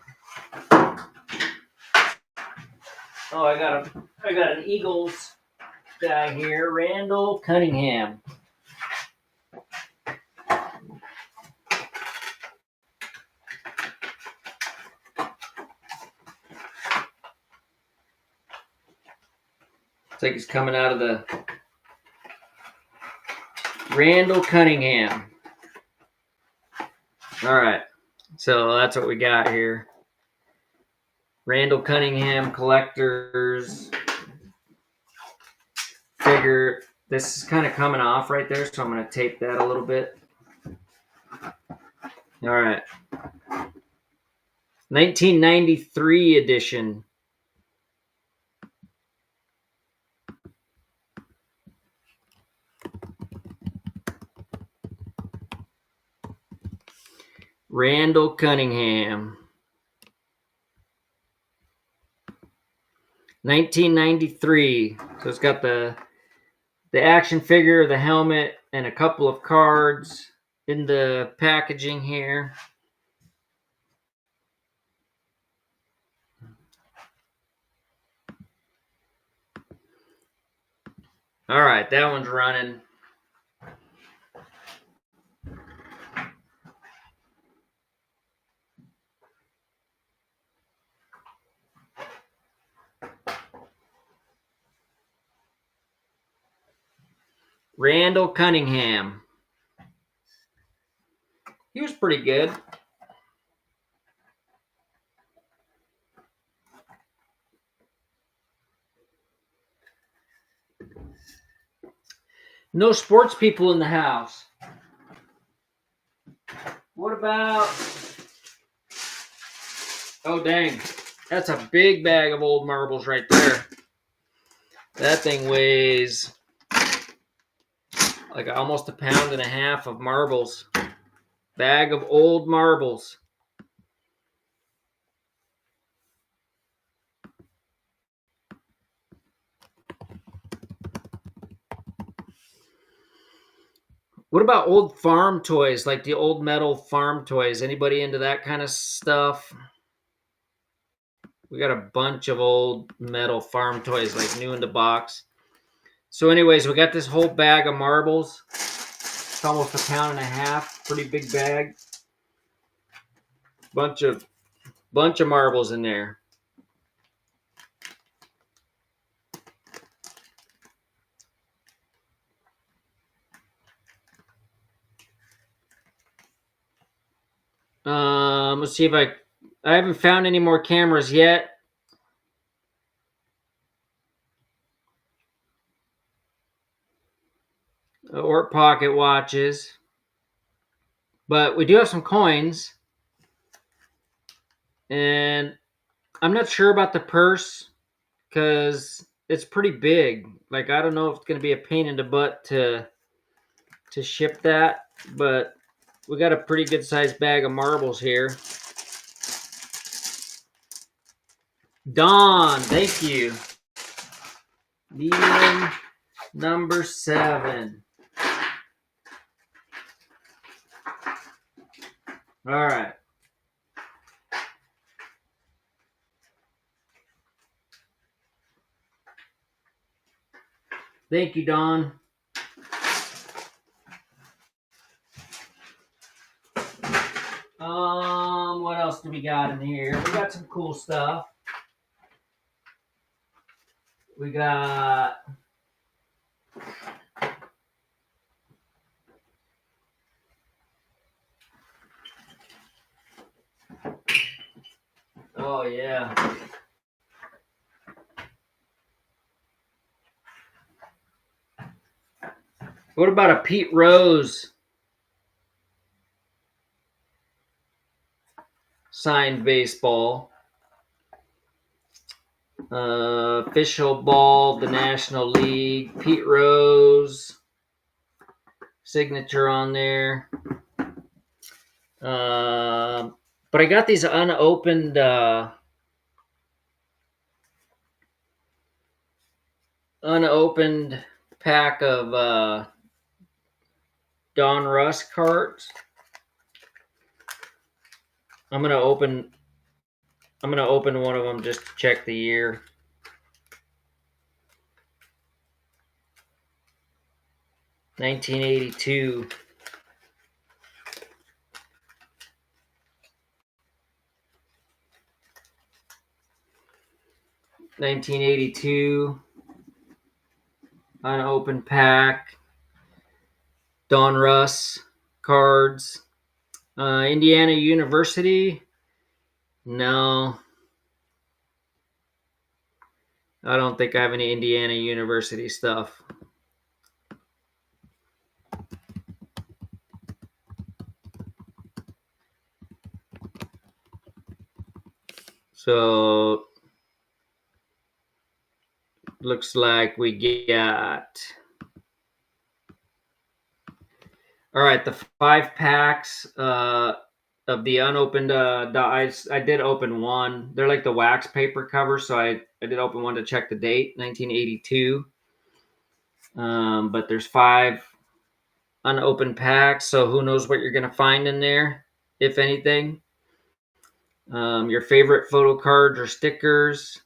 A: Oh, I got an Eagles guy here, Randall Cunningham. It's like he's coming out of the Randall Cunningham. All right, so that's what we got here. Randall Cunningham collectors figure. This is kind of coming off right there, so I'm going to tape that a little bit. All right. 1993 edition. Randall Cunningham. 1993. So it's got the action figure, the helmet, and a couple of cards in the packaging here. All right, that one's running. Randall Cunningham. He was pretty good. No sports people in the house. What about... Oh, dang. That's a big bag of old marbles right there. That thing weighs like almost 1.5 pounds of marbles. Bag of old marbles. What about old farm toys, like the old metal farm toys? Anybody into that kind of stuff? We got a bunch of old metal farm toys, like new in the box. So anyways, we got this whole bag of marbles. It's almost 1.5 pounds. Pretty big bag. Bunch of marbles in there. Let's see if I haven't found any more cameras yet. Or pocket watches. But we do have some coins. And I'm not sure about the purse because it's pretty big. Like, I don't know if it's going to be a pain in the butt to ship that. But we got a pretty good sized bag of marbles here. Dawn, thank you. Medium number 7. All right. Thank you, Don. What else do we got in here? We got some cool stuff. We got oh yeah. What about a Pete Rose signed baseball? Official ball of the National League. Pete Rose signature on there. But I got these unopened pack of Don Russ cards. I'm gonna open one of them just to check the year. $1982. Unopened pack. Don Russ cards. Indiana University. No, I don't think I have any Indiana University stuff. So looks like we got all right. The 5 packs of the unopened. I did open one. They're like the wax paper cover, so I did open one to check the date, 1982. But there's 5 unopened packs, so who knows what you're gonna find in there, if anything. Your favorite photo cards or stickers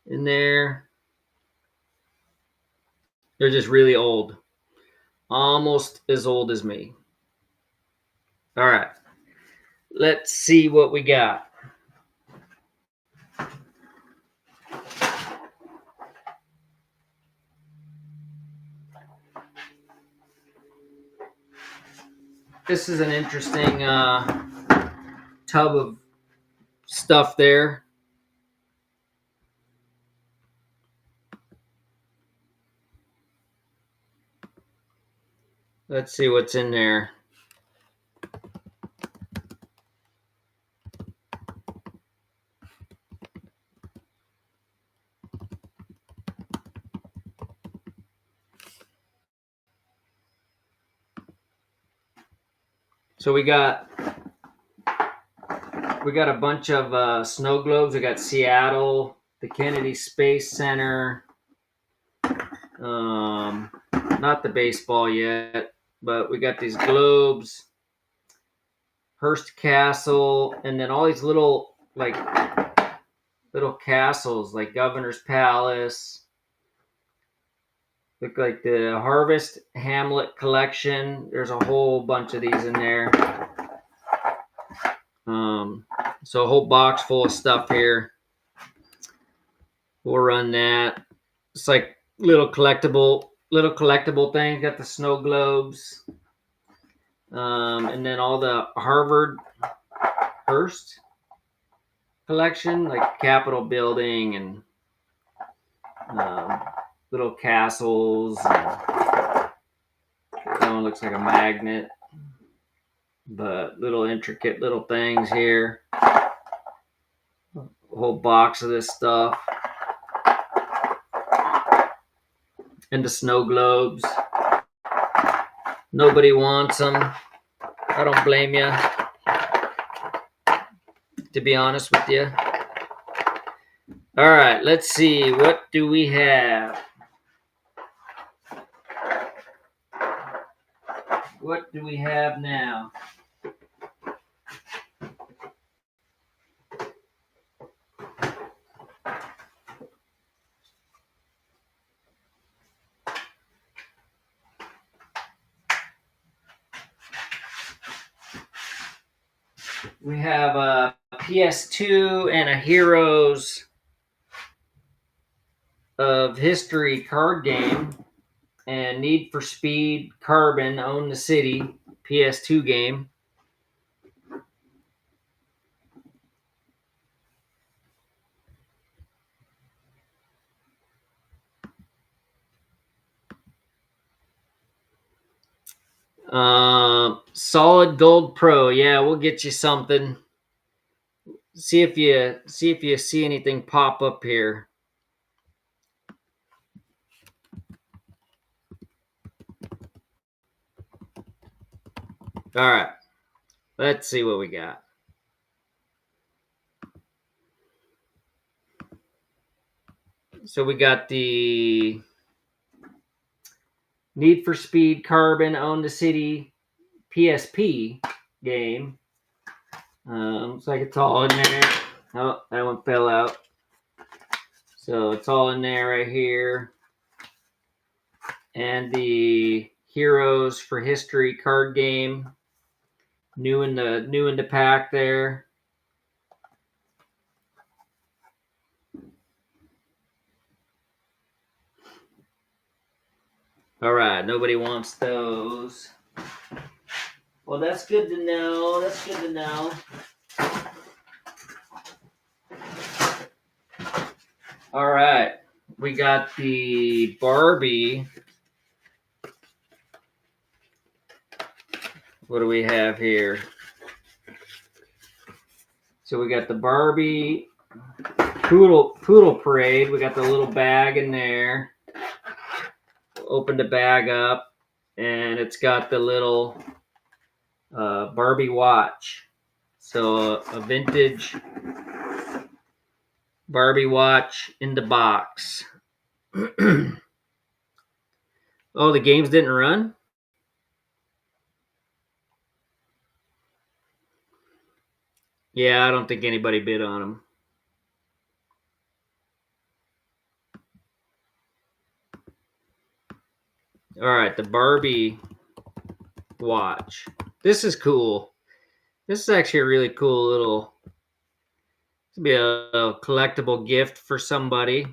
A: in there. They're just really old, almost as old as me. All right, let's see what we got. This is an interesting tub of stuff there. Let's see what's in there. So we got a bunch of snow globes. We got Seattle, the Kennedy Space Center. Not the baseball yet, but we got these globes, Hearst Castle, and then all these little castles like Governor's Palace. Look like the Harvest Hamlet collection. There's a whole bunch of these in there. So a whole box full of stuff here. We'll run that. It's like little collectible things. Got the snow globes. And then all the Harvard Hearst collection, like Capitol building and little castles. That one looks like a magnet, but little intricate little things here. A whole box of this stuff. And the snow globes. Nobody wants them. I don't blame you, to be honest with you. All right, let's see. What do we have? What do we have now? We have a PS2 and a Heroes of History card game, and Need for Speed Carbon Own the City PS2 game. Solid Gold Pro. Yeah, we'll get you something. See if you see anything pop up here. All right, let's see what we got. So we got the Need for Speed Carbon Own the City PSP game. Looks like it's all in there. Oh, that one fell out. So it's all in there right here. And the Heroes for History card game, new in the pack there. All right, nobody wants those. Well, that's good to know. That's good to know. All right, we got the Barbie. What do we have here? So we got the Barbie Poodle Parade. We got the little bag in there. Open the bag up, and it's got the little Barbie watch. So a vintage Barbie watch in the box. Oh, the games didn't run? Yeah, I don't think anybody bid on them. All right, the Barbie watch. This is cool. This is actually a really cool little, this would be a collectible gift for somebody.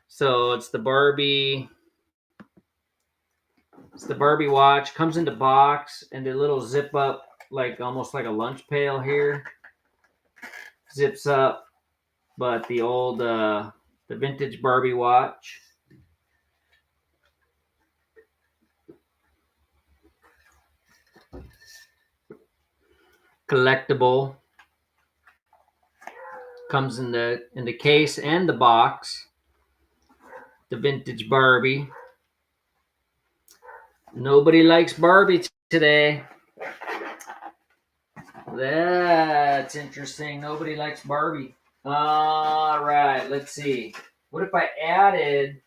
A: So it's the Barbie watch. Comes in the box, and the little zip up, like almost like a lunch pail here. Zips up, but the old the vintage Barbie watch. Collectible. Comes in the case and the box. The vintage Barbie. Nobody likes Barbie today. That's interesting. Nobody likes Barbie. All right, let's see. What if I added?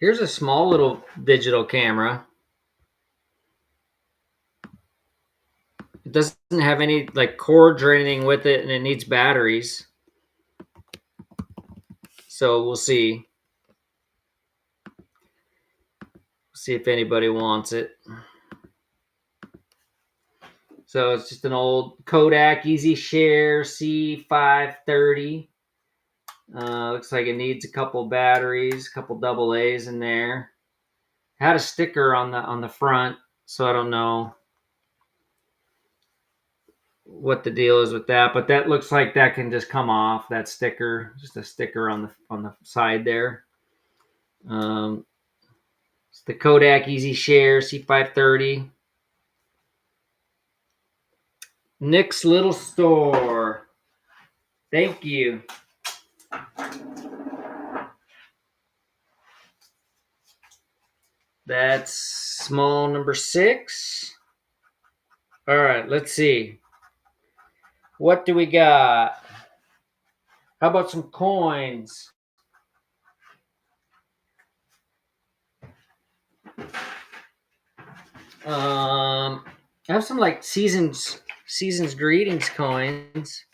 A: Here's a small little digital camera. It doesn't have any like cords or anything with it, and it needs batteries. So we'll see. See if anybody wants it. So it's just an old Kodak Easy Share C530. Looks like it needs a couple batteries, a couple double A's in there. Had a sticker on the front, so I don't know what the deal is with that, but that looks like that can just come off, that sticker, just a sticker on the side there. It's the Kodak Easy Share C530. Nick's Little Store. Thank you. That's small number 6. All right, let's see. What do we got? How about some coins? I have some like seasons greetings coins.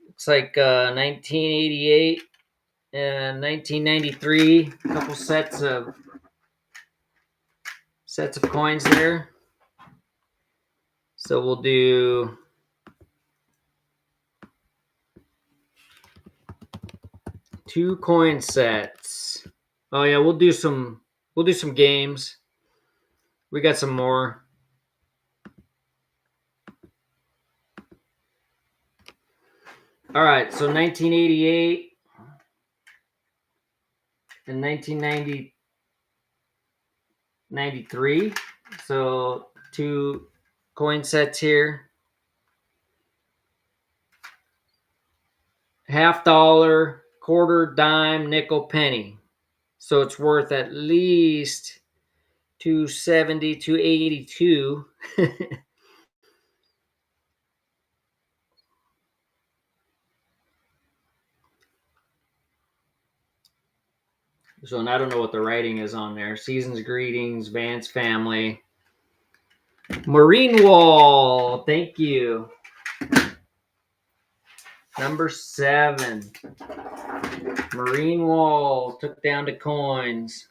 A: It's like 1988 And 1993, a couple sets of coins there. So we'll do two coin sets. Oh yeah, we'll do some games. We got some more. All right, so 1988 and 1993. So two coin sets here. $50, quarter, dime, nickel, penny. So it's worth at least 270, 282. So, and I don't know what the writing is on there. Season's greetings, Vance family. Marine Wall, thank you. Number 7. Marine Wall took down to coins.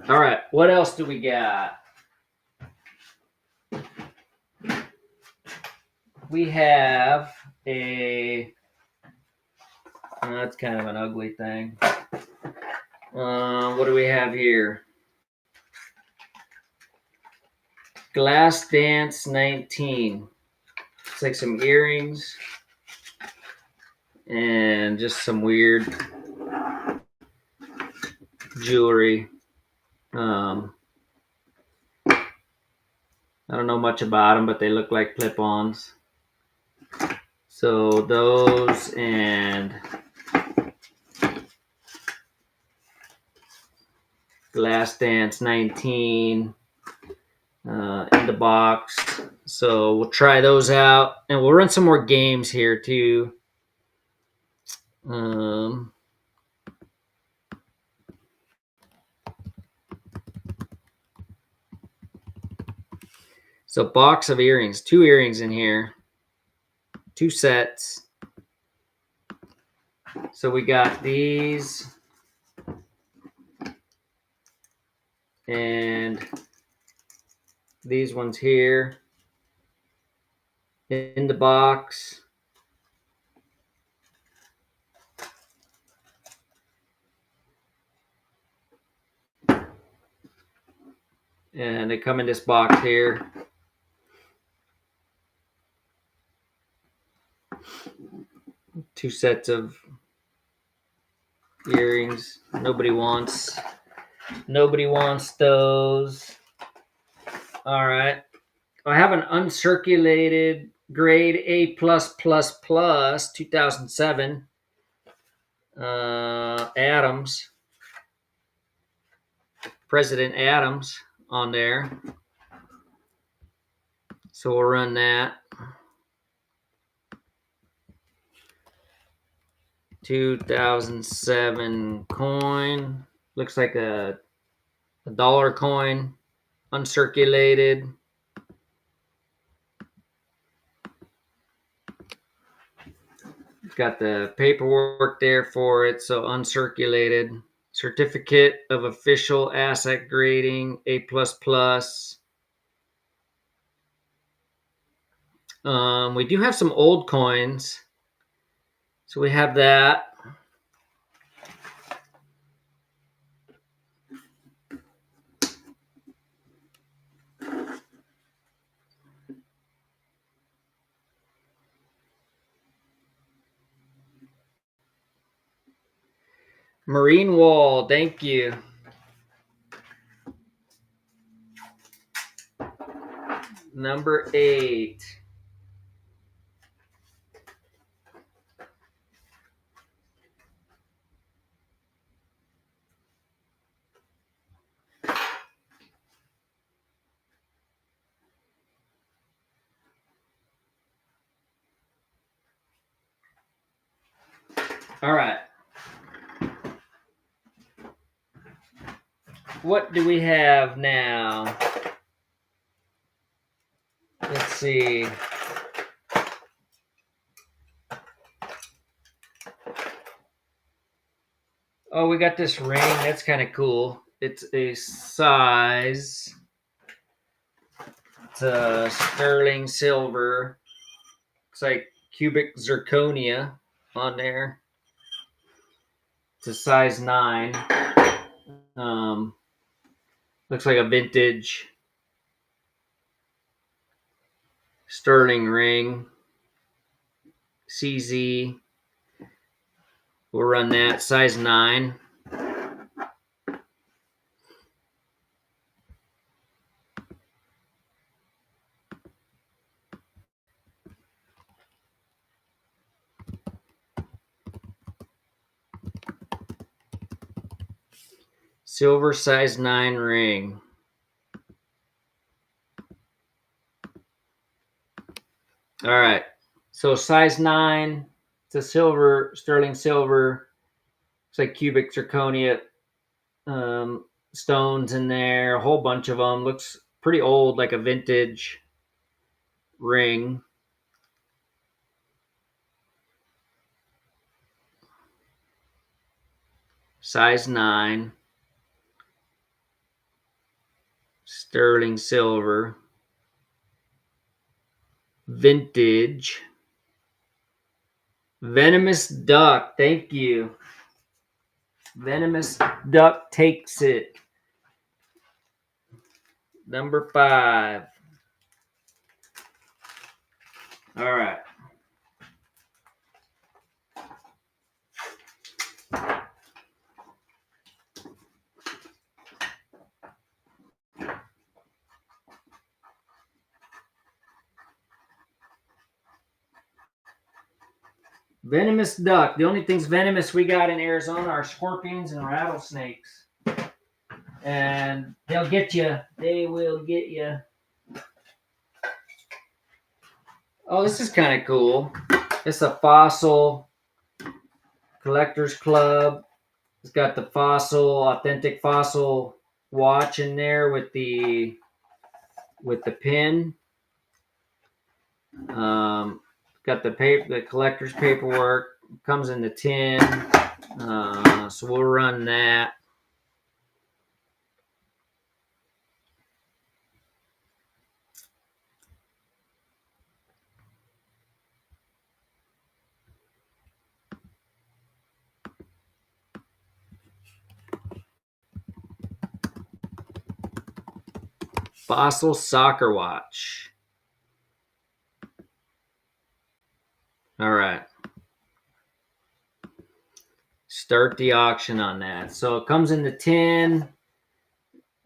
A: All right, what else do we got? We have a. That's kind of an ugly thing. What do we have here? Glass Dance 19. It's like some earrings and just some weird jewelry. I don't know much about them, but they look like clip-ons. So those and Glass Dance 19 in the box. So we'll try those out, and we'll run some more games here too. So box of earrings, 2 earrings in here, 2 sets. So we got these and these ones here in the box. And they come in this box here. Two sets of earrings. Nobody wants those. All right. I have an uncirculated grade A+++ 2007 Adams. President Adams on there. So we'll run that. 2007 coin. Looks like a dollar coin, uncirculated. Got the paperwork there for it, so uncirculated. Certificate of official asset grading, A++. We do have some old coins. So we have that. Marine Wall, thank you. Number 8. All right. What do we have now? Let's see. Oh, we got this ring. That's kind of cool. It's a size. It's a sterling silver. Looks like cubic zirconia on there. It's a size 9. Um, Looks like a vintage sterling ring. CZ. We'll run that size 9. Silver size 9 ring. All right. So size 9. It's a silver, sterling silver. It's like cubic zirconia stones in there. A whole bunch of them. Looks pretty old, like a vintage ring. Size 9. Sterling silver. Vintage. Venomous Duck. Thank you. Venomous Duck takes it. Number 5. All right. Venomous duck. The only things venomous we got in Arizona are scorpions and rattlesnakes. And they'll get you. They will get you. Oh, this is kind of cool. It's a fossil collectors club. It's got the authentic fossil watch in there with the pin. Got the collector's paperwork. Comes in the tin. So we'll run that. Fossil soccer watch. All right. Start the auction on that. So it comes in the tin.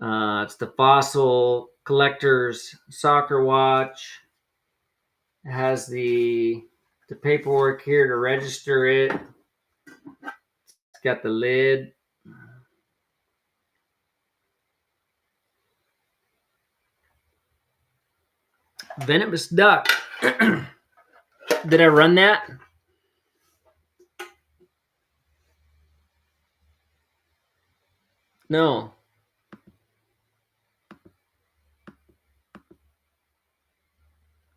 A: It's the Fossil Collector's Soccer Watch. It has the paperwork here to register it. It's got the lid. Venomous Duck. Did I run that? No.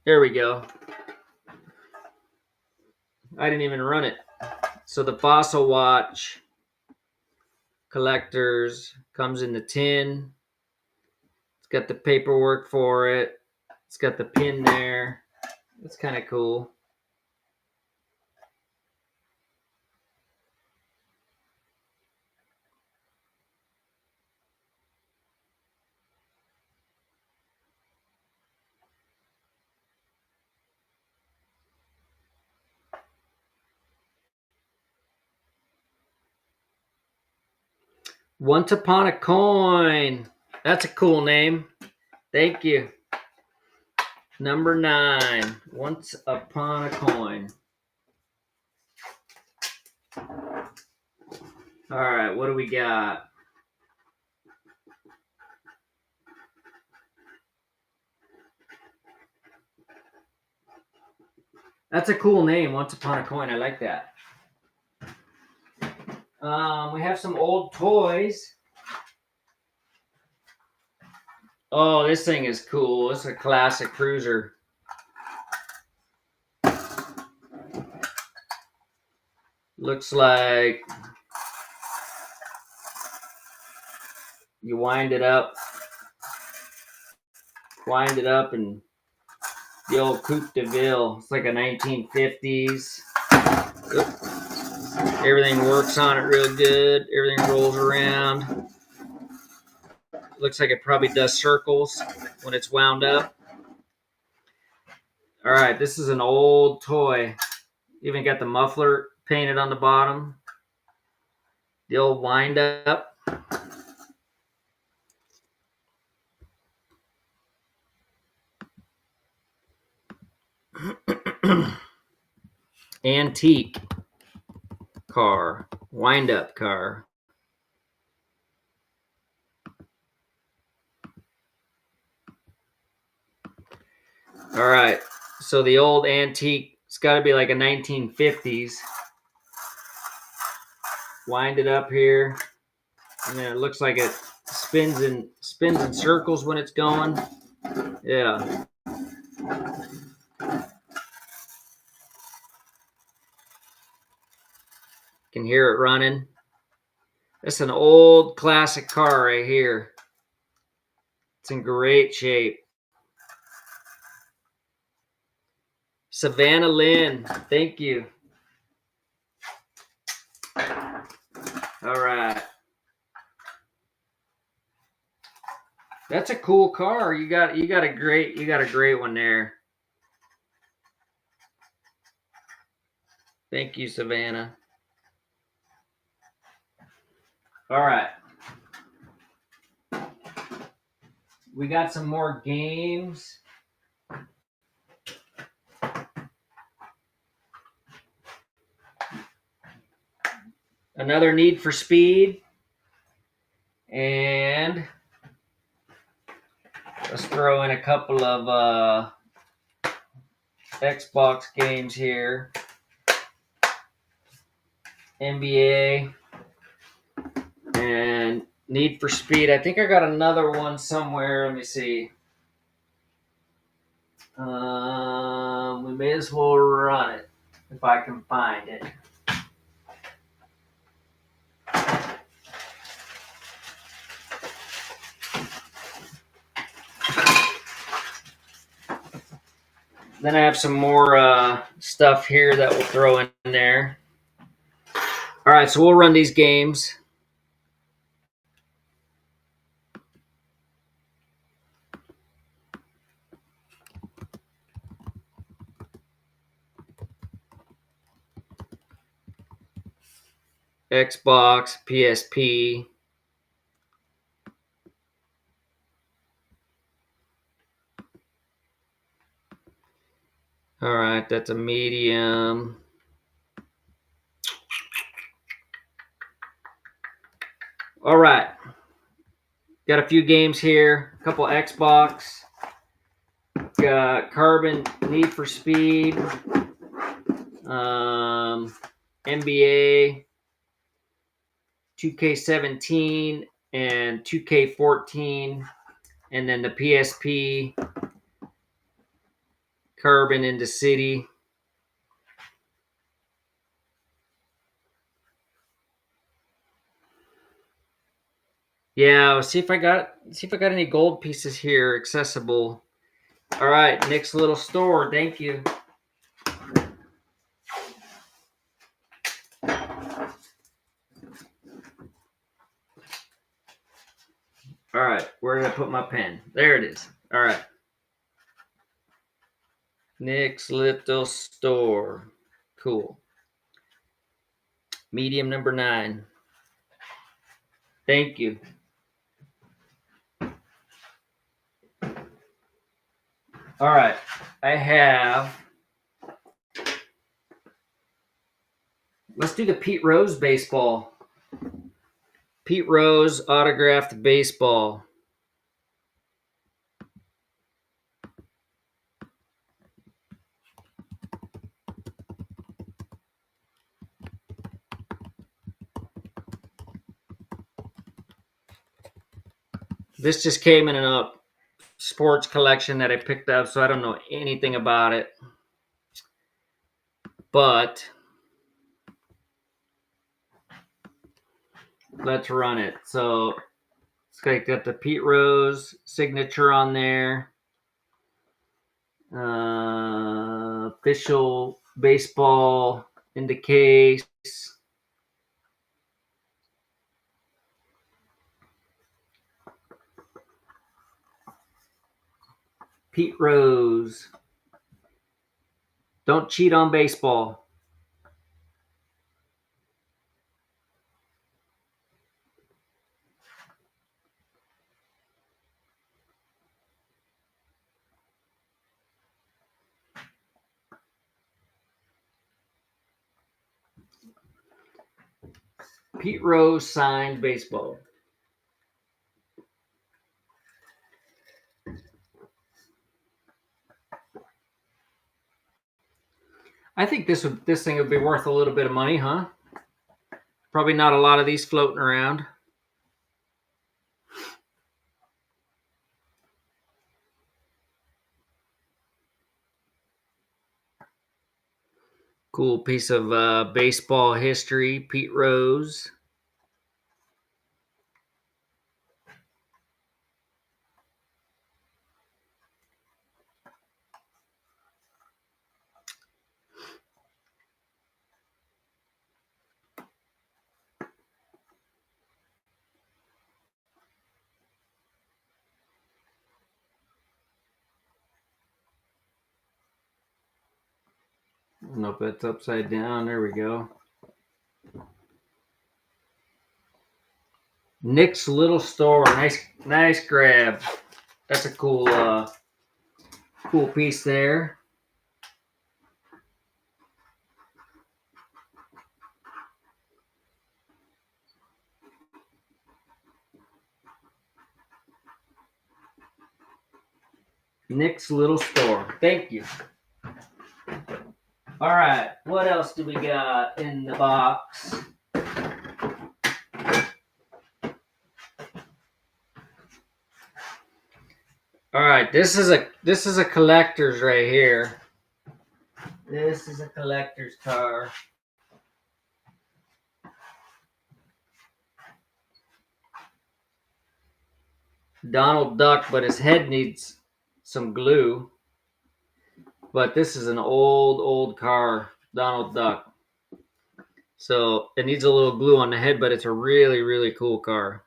A: There we go. I didn't even run it. So the Fossil Watch Collectors comes in the tin. It's got the paperwork for it. It's got the pin there. That's kind of cool. Once Upon a Coin. That's a cool name. Thank you. Number 9. Once Upon a Coin. All right, what do we got? That's a cool name, Once Upon a Coin. I like that. We have some old toys. Oh, this thing is cool. It's a classic cruiser. Looks like you wind it up, and the old Coupe de Ville. It's like a 1950s. Everything works on it real good. Everything rolls around. Looks like it probably does circles when it's wound up. All right, this is an old toy. Even got the muffler painted on the bottom. The old wind up. Antique car, wind up car. All right, so the old antique, it's got to be like a 1950s. Wind it up here, and then it looks like it spins in circles when it's going. Yeah. Can hear it running. That's an old classic car right here. It's in great shape. Savannah Lynn, thank you. All right. That's a cool car. You got a great one there. Thank you, Savannah. All right. We got some more games. Another Need for Speed. And let's throw in a couple of Xbox games here. NBA and Need for Speed. I think I got another one somewhere. Let me see. We may as well run it if I can find it. Then I have some more stuff here that we'll throw in there. All right, so we'll run these games. Xbox, PSP. All right, that's a medium. All right. Got a few games here. A couple Xbox. Got Carbon, Need for Speed. NBA. 2K17 and 2K14. And then the PSP. Carbon into City. Yeah, see if I got any gold pieces here accessible. All right, Nick's little store. Thank you. All right, where did I put my pen? There it is. All right. Nick's little store. Cool. Medium number 9. Thank you. All right, I have. Let's do the Pete Rose baseball. Pete Rose autographed baseball. This just came in a sports collection that I picked up, so I don't know anything about it. But let's run it. So it's got the Pete Rose signature on there. Official baseball in the case. Pete Rose. Don't cheat on baseball. Pete Rose signed baseball. I think this thing would be worth a little bit of money, huh? Probably not a lot of these floating around. Cool piece of baseball history, Pete Rose. I don't know if that's upside down. There we go. Nick's Little Store. Nice grab. That's a cool piece there. Nick's Little Store. Thank you. All right. What else do we got in the box? All right. This is a collector's right here. This is a collector's car. Donald Duck, but his head needs some glue. But this is an old car, Donald Duck. So it needs a little glue on the head, but it's a really cool car.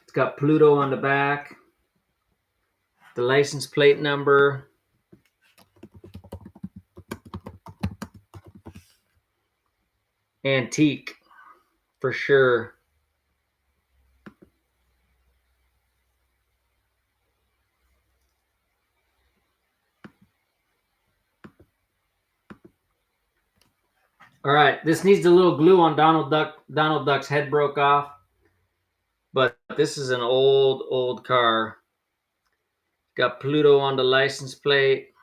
A: It's got Pluto on the back, the license plate number. Antique, for sure. All right, this needs a little glue on Donald Duck. Donald Duck's head broke off, but this is an old car. Got Pluto on the license plate.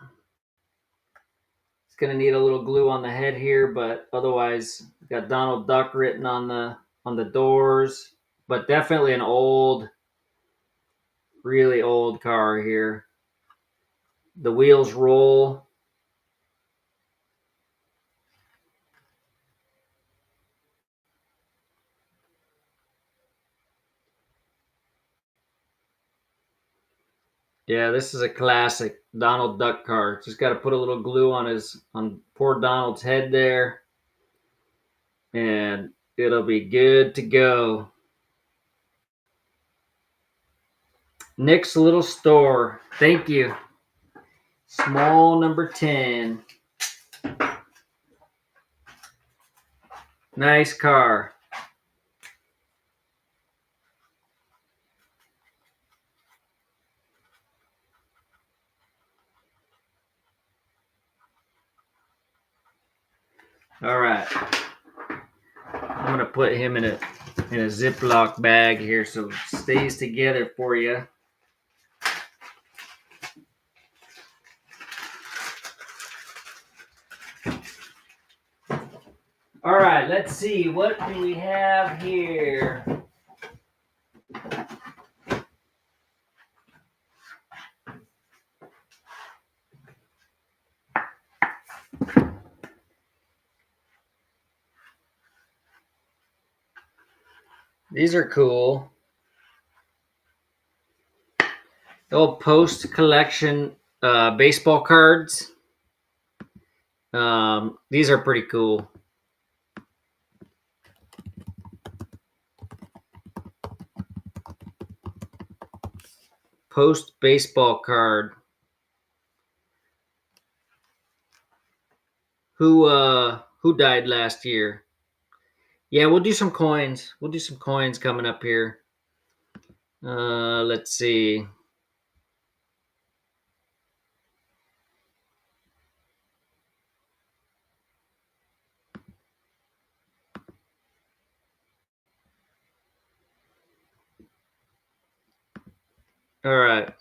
A: It's gonna need a little glue on the head here, but otherwise, got Donald Duck written on the doors. But definitely an really old car here. The wheels roll. Yeah, this is a classic Donald Duck car. Just got to put a little glue on poor Donald's head there, and it'll be good to go. Nick's Little Store. Thank you. Small number 10. Nice car. All right. I'm going to put him in a Ziploc bag here so it stays together for you. All right, let's see. What do we have here? These are cool. The old Post collection baseball cards. These are pretty cool. Post baseball card. Who died last year? Yeah, we'll do some coins. We'll do some coins coming up here. Let's see. All right.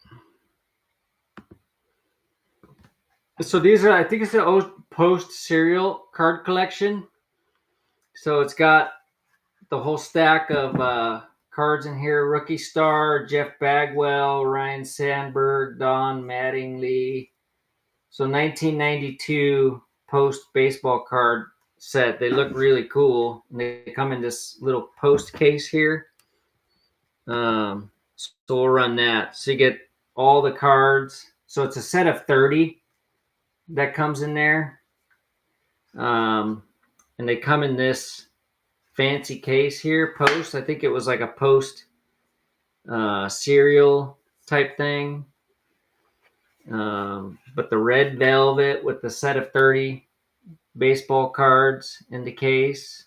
A: So these are, I think it's the Post cereal card collection. So it's got the whole stack of cards in here. Rookie Star, Jeff Bagwell, Ryan Sandberg, Don Mattingly. So 1992 Post baseball card set. They look really cool. And they come in this little Post case here. So we'll run that. So you get all the cards. So it's a set of 30 that comes in there. And they come in this fancy case here, Post. I think it was like a Post cereal type thing. But the red velvet with the set of 30 baseball cards in the case.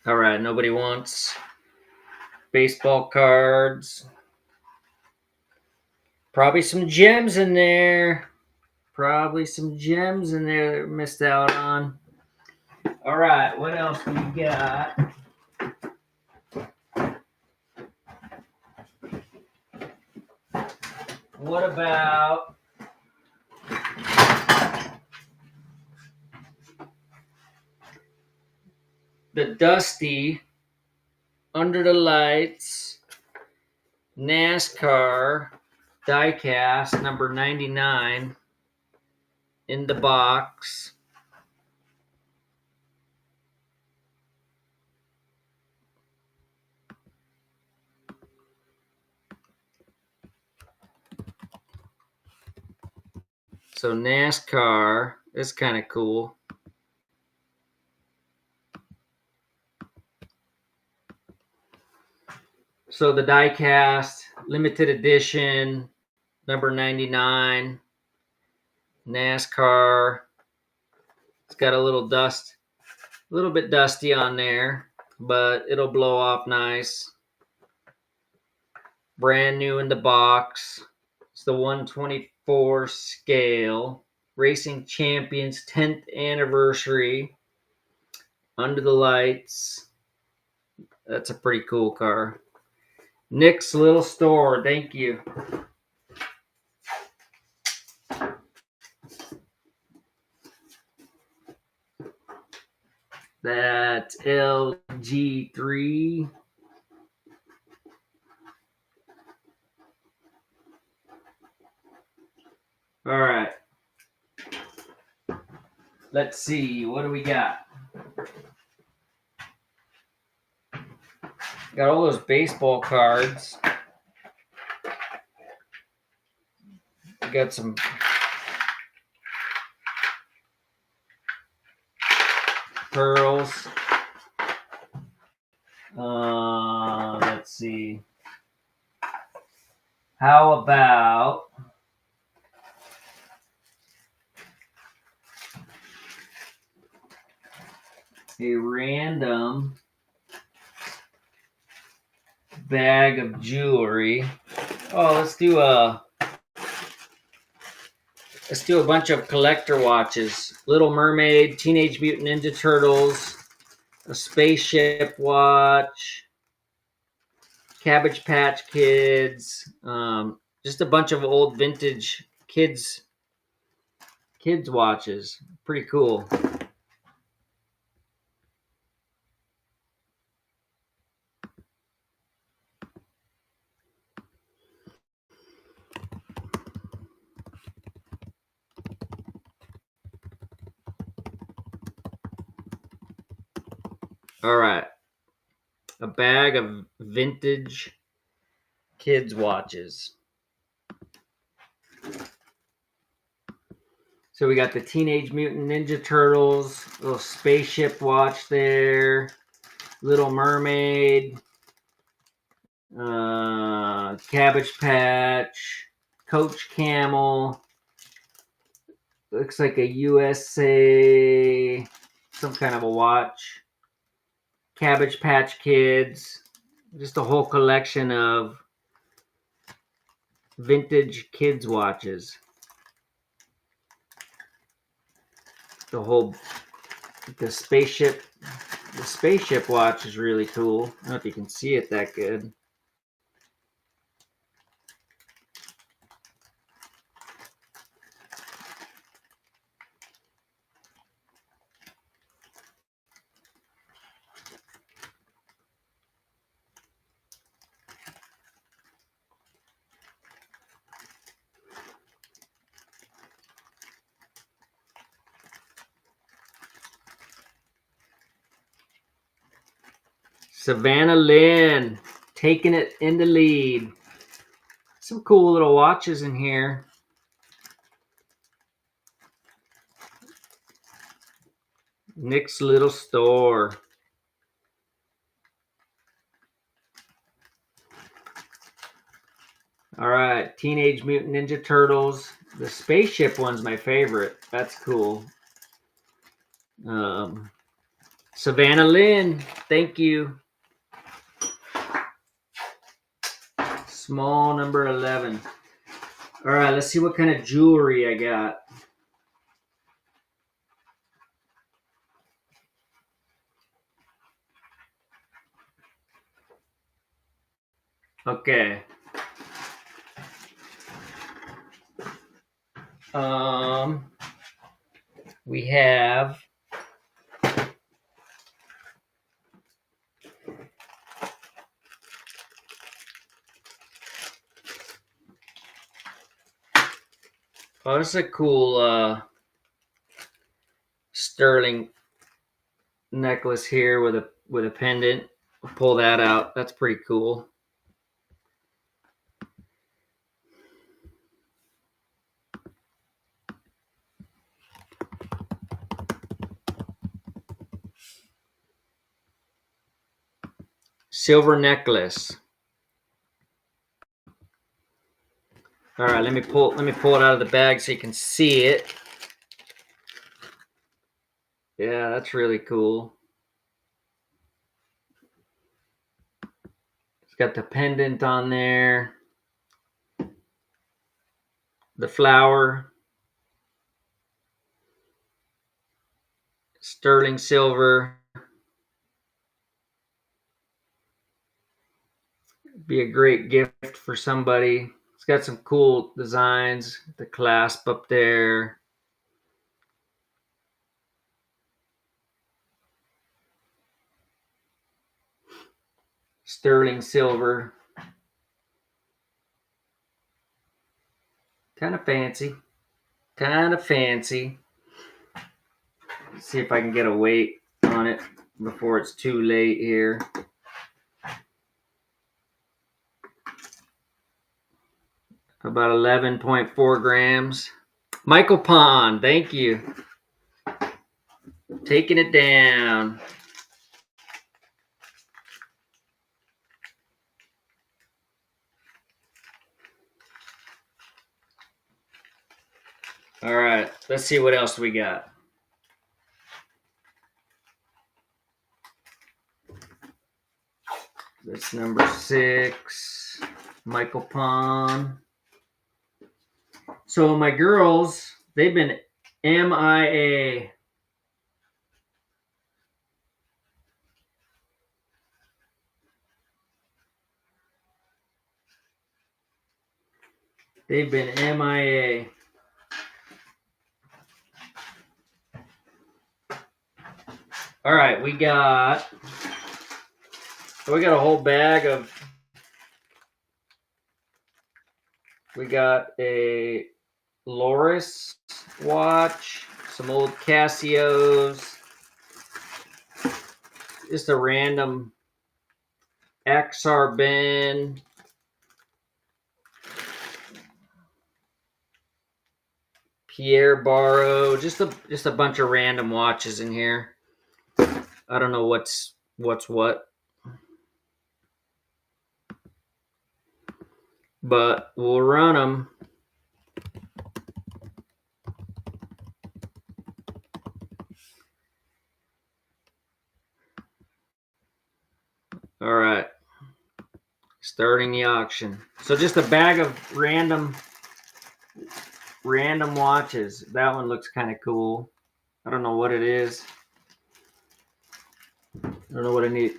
A: All right, nobody wants baseball cards. Probably some gems in there. Probably some gems in there that we missed out on. All right, what else do we got? What about the Dusty Under the Lights NASCAR diecast number 99 in the box? So NASCAR is kind of cool. So the diecast limited edition number 99 NASCAR. It's got a little dust, a little bit dusty on there, but it'll blow off nice. Brand new in the box. It's the 124 scale. Racing Champions 10th anniversary. Under the Lights. That's a pretty cool car. Nick's Little Store. Thank you. That's LG3. All right. Let's see. What do we got? Got all those baseball cards. Got some pearls. Let's see. How about a random bag of jewelry? Oh, let's do a bunch of collector watches. Little Mermaid, Teenage Mutant Ninja Turtles, a spaceship watch, Cabbage Patch Kids, just a bunch of old vintage kids kids watches. Pretty cool. All right. A bag of vintage kids watches. So we got the Teenage Mutant Ninja Turtles, little spaceship watch there, Little Mermaid, Cabbage Patch, Coach Camel. Looks like a USA, some kind of a watch. Cabbage Patch Kids. Just a whole collection of vintage kids watches. The spaceship watch is really cool. I don't know if you can see it that good. Savannah Lynn taking it in the lead. Some cool little watches in here. Nick's Little Store. All right, Teenage Mutant Ninja Turtles. The spaceship one's my favorite. That's cool. Savannah Lynn, thank you. Small number 11. All right, let's see what kind of jewelry I got. Okay. We have this is a cool sterling necklace here with a pendant. I'll pull that out. That's pretty cool. Silver necklace. All right, let me pull it out of the bag so you can see it. Yeah, that's really cool. It's got the pendant on there. The flower. Sterling silver. Be a great gift for somebody. It's got some cool designs. The clasp up there. Sterling silver. Kind of fancy. Let's see if I can get a weight on it before it's too late here. About 11.4 grams. Michael Pond, thank you. Taking it down. All right, let's see what else we got. That's number 6, Michael Pond. So my girls, they've been MIA. They've been MIA. All right, we got a whole bag of. We got a Loris watch, some old Casios, just a random XR bin, Pierre Barrow, just a bunch of random watches in here. I don't know what's what, but we'll run them. All right, starting the auction. So just a bag of random watches. That one looks kind of cool. I don't know what it is. I don't know what any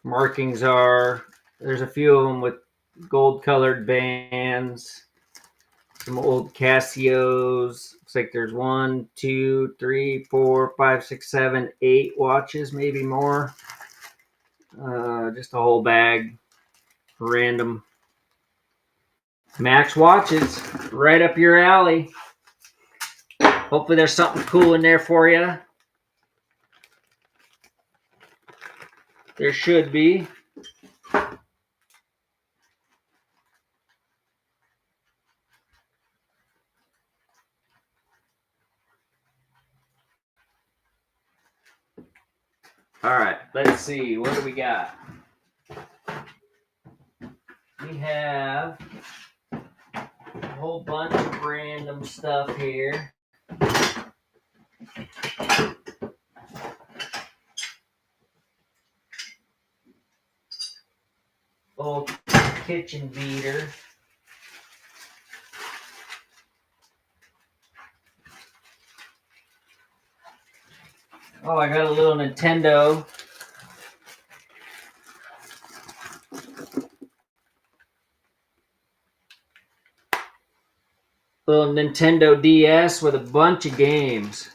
A: markings are. There's a few of them with gold colored bands. Some old Casios. Looks like there's 1, 2, 3, 4, 5, 6, 7, 8 watches, maybe more. Just a whole bag. Random Max watches. Right up your alley. Hopefully there's something cool in there for you. There should be. All right, let's see. What do we got? We have a whole bunch of random stuff here. Old kitchen beater. Oh, I got a little Nintendo. Little Nintendo DS with a bunch of games.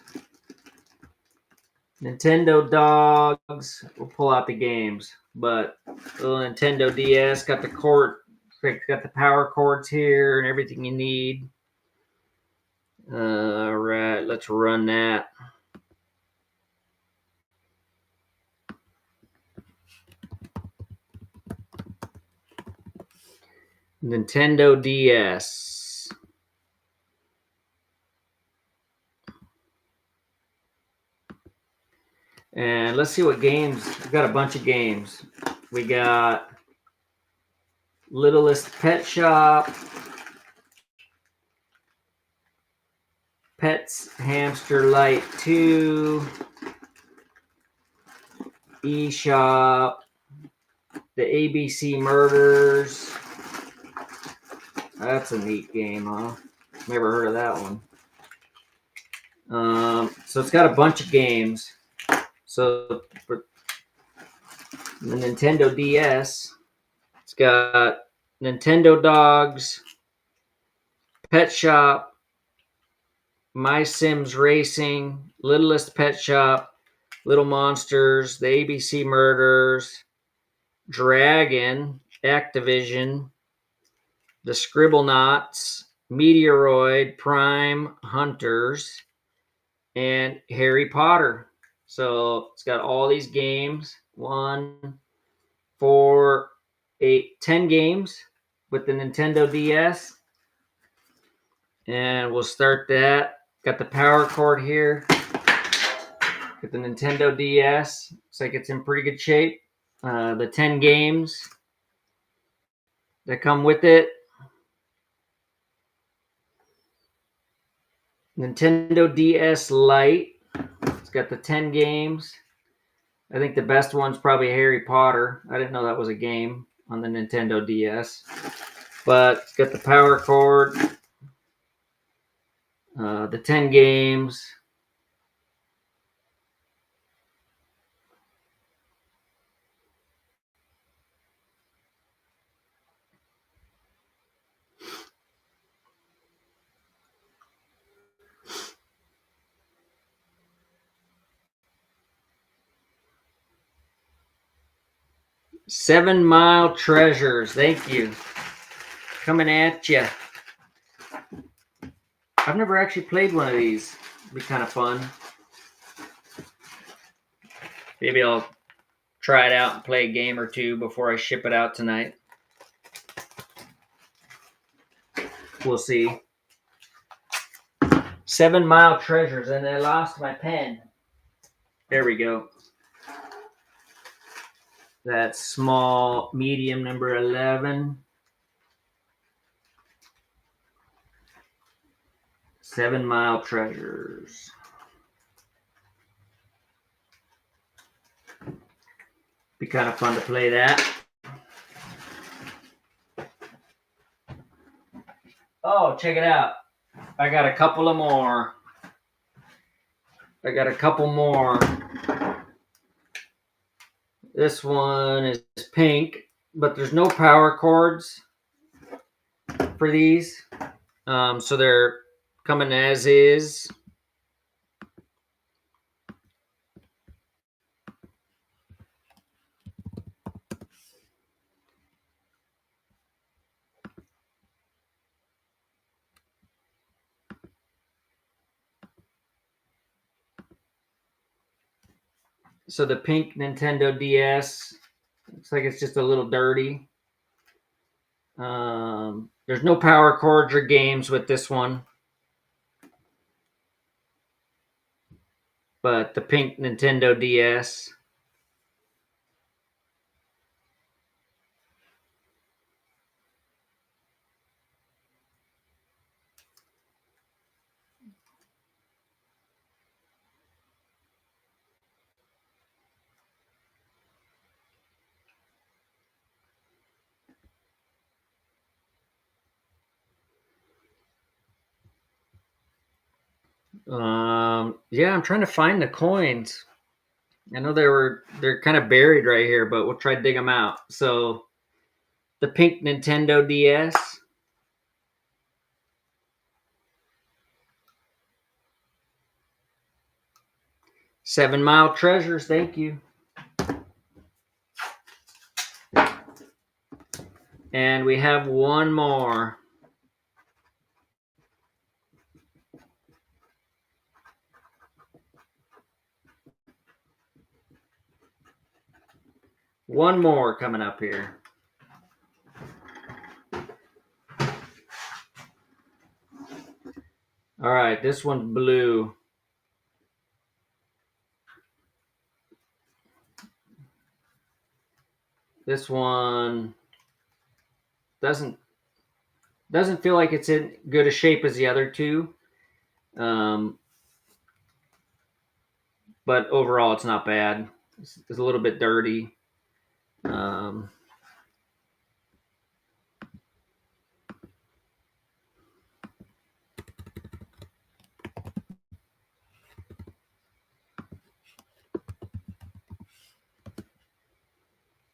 A: Nintendo dogs. We'll pull out the games, but little Nintendo DS got the got the power cords here and everything you need. All right, let's run that. Nintendo DS. And let's see what games. We've got a bunch of games. We got Littlest Pet Shop, Pets Hamster Light 2, eShop, the ABC Murders. That's a neat game, huh? Never heard of that one. So it's got a bunch of games. So for the Nintendo DS, it's got Nintendo Dogs, Pet Shop, My Sims Racing, Littlest Pet Shop, Little Monsters, the ABC Murders, Dragon, Activision, the Scribblenauts, Meteoroid, Prime, Hunters, and Harry Potter. So it's got all these games. 1, 4, 8, 10 games with the Nintendo DS. And we'll start that. Got the power cord here. Got the Nintendo DS. Looks like it's in pretty good shape. The 10 games that come with it. Nintendo DS Lite. It's got the 10 games. I think the best one's probably Harry Potter. I didn't know that was a game on the Nintendo DS. But it's got the power cord. The 10 games. 7 Mile Treasures. Thank you. Coming at you. I've never actually played one of these. It'd be kind of fun. Maybe I'll try it out and play a game or two before I ship it out tonight. We'll see. 7 Mile Treasures, and I lost my pen. There we go. That's small, medium, number 11. 7 Mile Treasures. Be kind of fun to play that. Oh, check it out. I got a couple of more. This one is pink, but there's no power cords for these. So they're coming as is. So the pink Nintendo DS looks like it's just a little dirty. There's no power cords or games with this one. But the pink Nintendo DS. Yeah, I'm trying to find the coins. I know they're kind of buried right here, but we'll try to dig them out. So the pink Nintendo DS. 7 Mile Treasures, thank you. And we have one more. One more coming up here. All right, this one's blue. This one doesn't feel like it's in good a shape as the other two. But overall, it's not bad. It's a little bit dirty.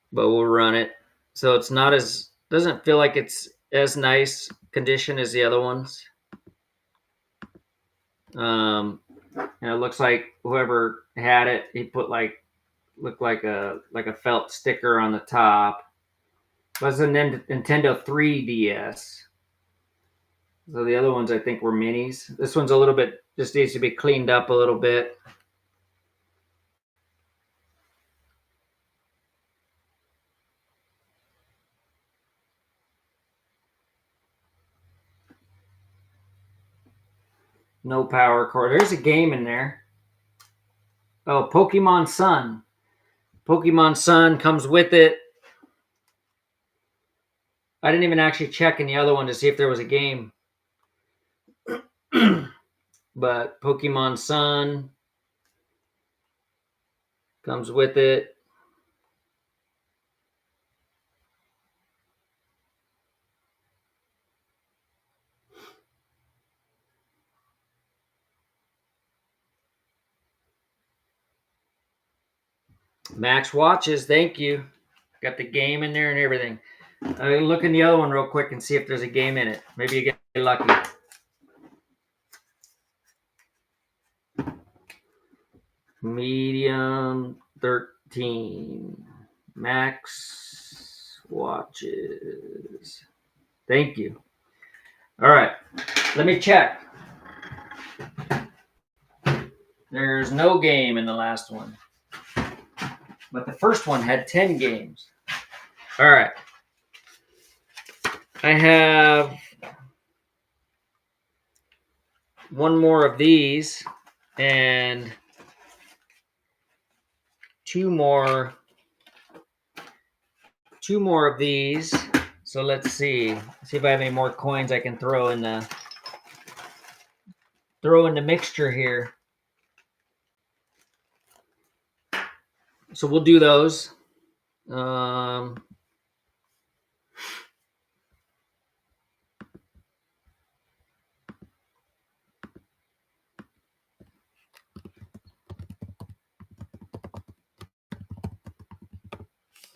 A: But we'll run it. So it's not as, doesn't feel like it's as nice condition as the other ones. And it looks like whoever had it, he put looked like a felt sticker on the top. It was a Nintendo 3DS. So the other ones I think were minis. This one's a little bit, just needs to be cleaned up a little bit. No power cord. There's a game in there. Oh, Pokemon Sun. Pokemon Sun comes with it. I didn't even actually check in the other one to see if there was a game. But Pokemon Sun comes with it. Max watches, thank you. Got the game in there and everything. I'll look in the other one real quick and see if there's a game in it. Maybe you get lucky. Medium 13. Max watches. Thank you. All right, let me check. There's no game in the last one, but the first one had 10 games. All right. I have one more of these and two more of these. So let's see if I have any more coins I can throw in the mixture here. So we'll do those.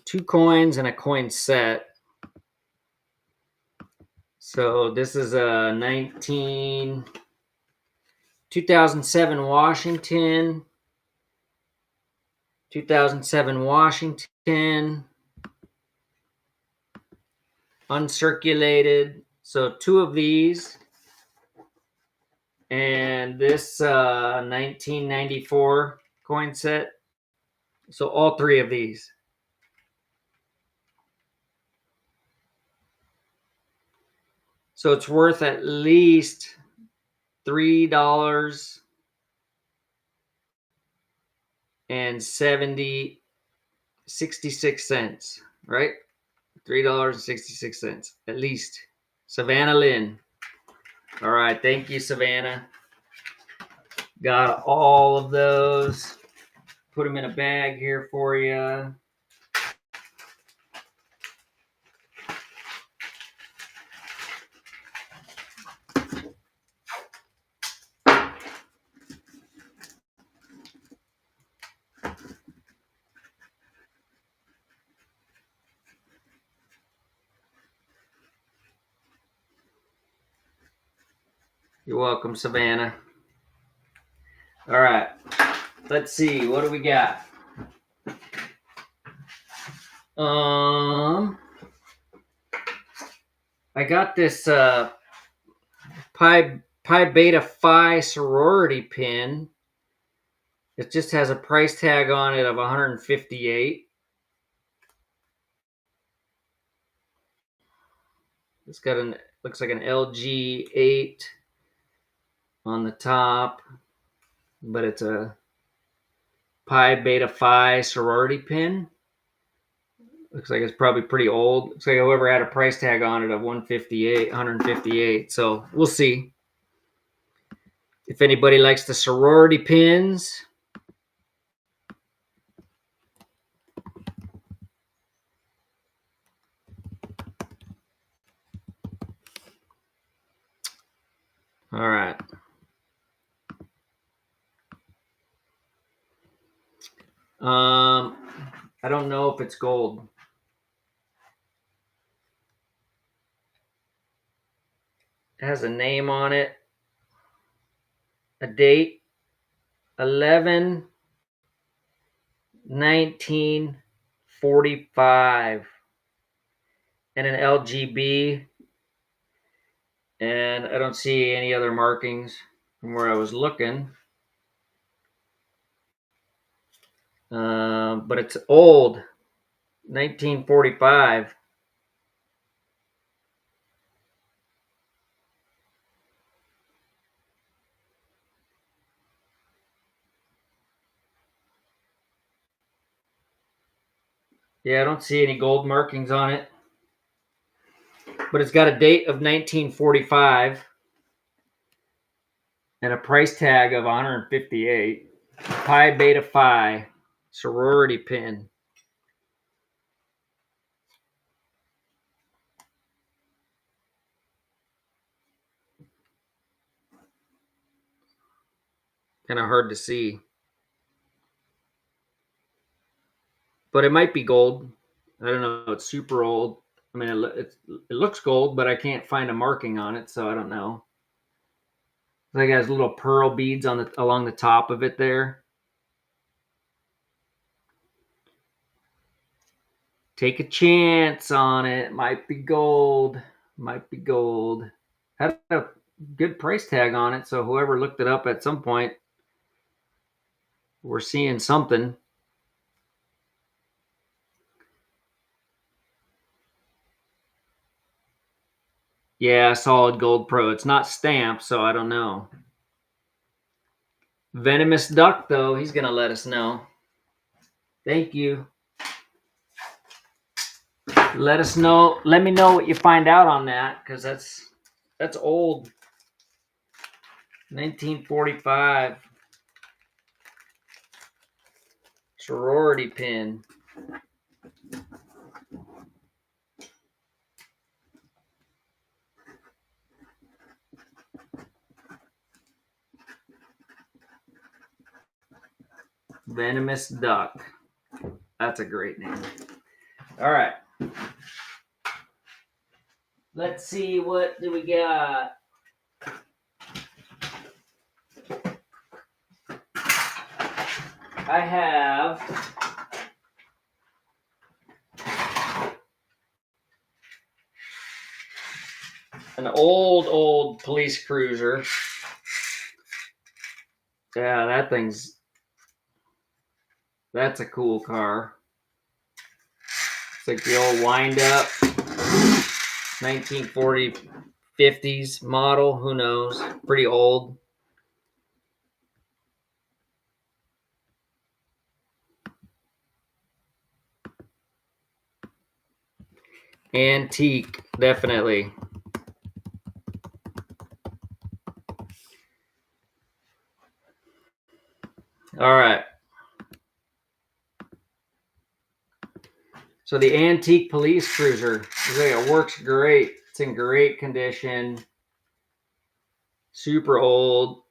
A: Two coins and a coin set. So this is a 2007 Washington, 2007 Washington, uncirculated. So two of these, and this 1994 coin set. So all three of these. So it's worth at least $3.66, right? $3.66 at least. Savannah Lynn. All right, thank you, Savannah. Got all of those. Put them in a bag here for you. You're welcome, Savannah. All right, let's see. What do we got? I got this Pi Beta Phi sorority pin. It just has a price tag on it of $158. It's got looks like an LG8 on the top, but it's a Pi Beta Phi sorority pin. Looks like it's probably pretty old. Looks like whoever had a price tag on it of $158. So we'll see if anybody likes the sorority pins. All right. I don't know if it's gold. It has a name on it, a date, 11/19/45, and an LGB. And I don't see any other markings from where I was looking. But it's old, 1945. Yeah, I don't see any gold markings on it. But it's got a date of 1945 and a price tag of $158. Pi Beta Phi sorority pin. Kind of hard to see. But it might be gold. I don't know. It's super old. I mean, it looks gold, but I can't find a marking on it, so I don't know. It has little pearl beads along the top of it there. Take a chance on it. Might be gold. Might be gold. Had a good price tag on it, so whoever looked it up at some point, we're seeing something. Yeah, solid gold pro. It's not stamped, so I don't know. Venomous Duck, though, he's going to let us know. Thank you. Let us know. Let me know what you find out on that, because that's old. 1945 sorority pin. Venomous Duck. That's a great name. All right. Let's see, what do we got? I have an old police cruiser. Yeah, that's a cool car. It's like the old wind up 1940 50s model. Who knows? Pretty old. Antique, definitely. All right. So the antique police cruiser, it works great. It's in great condition. Super old.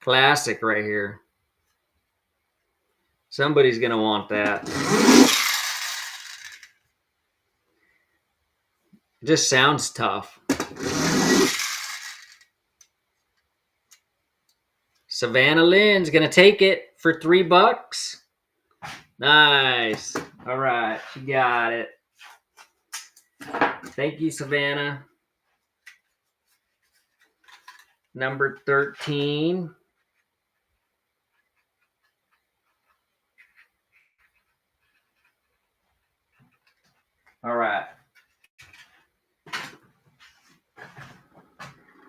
A: Classic right here. Somebody's going to want that. It just sounds tough. Savannah Lynn's going to take it for $3. Nice. All right. She got it. Thank you, Savannah. Number 13. All right.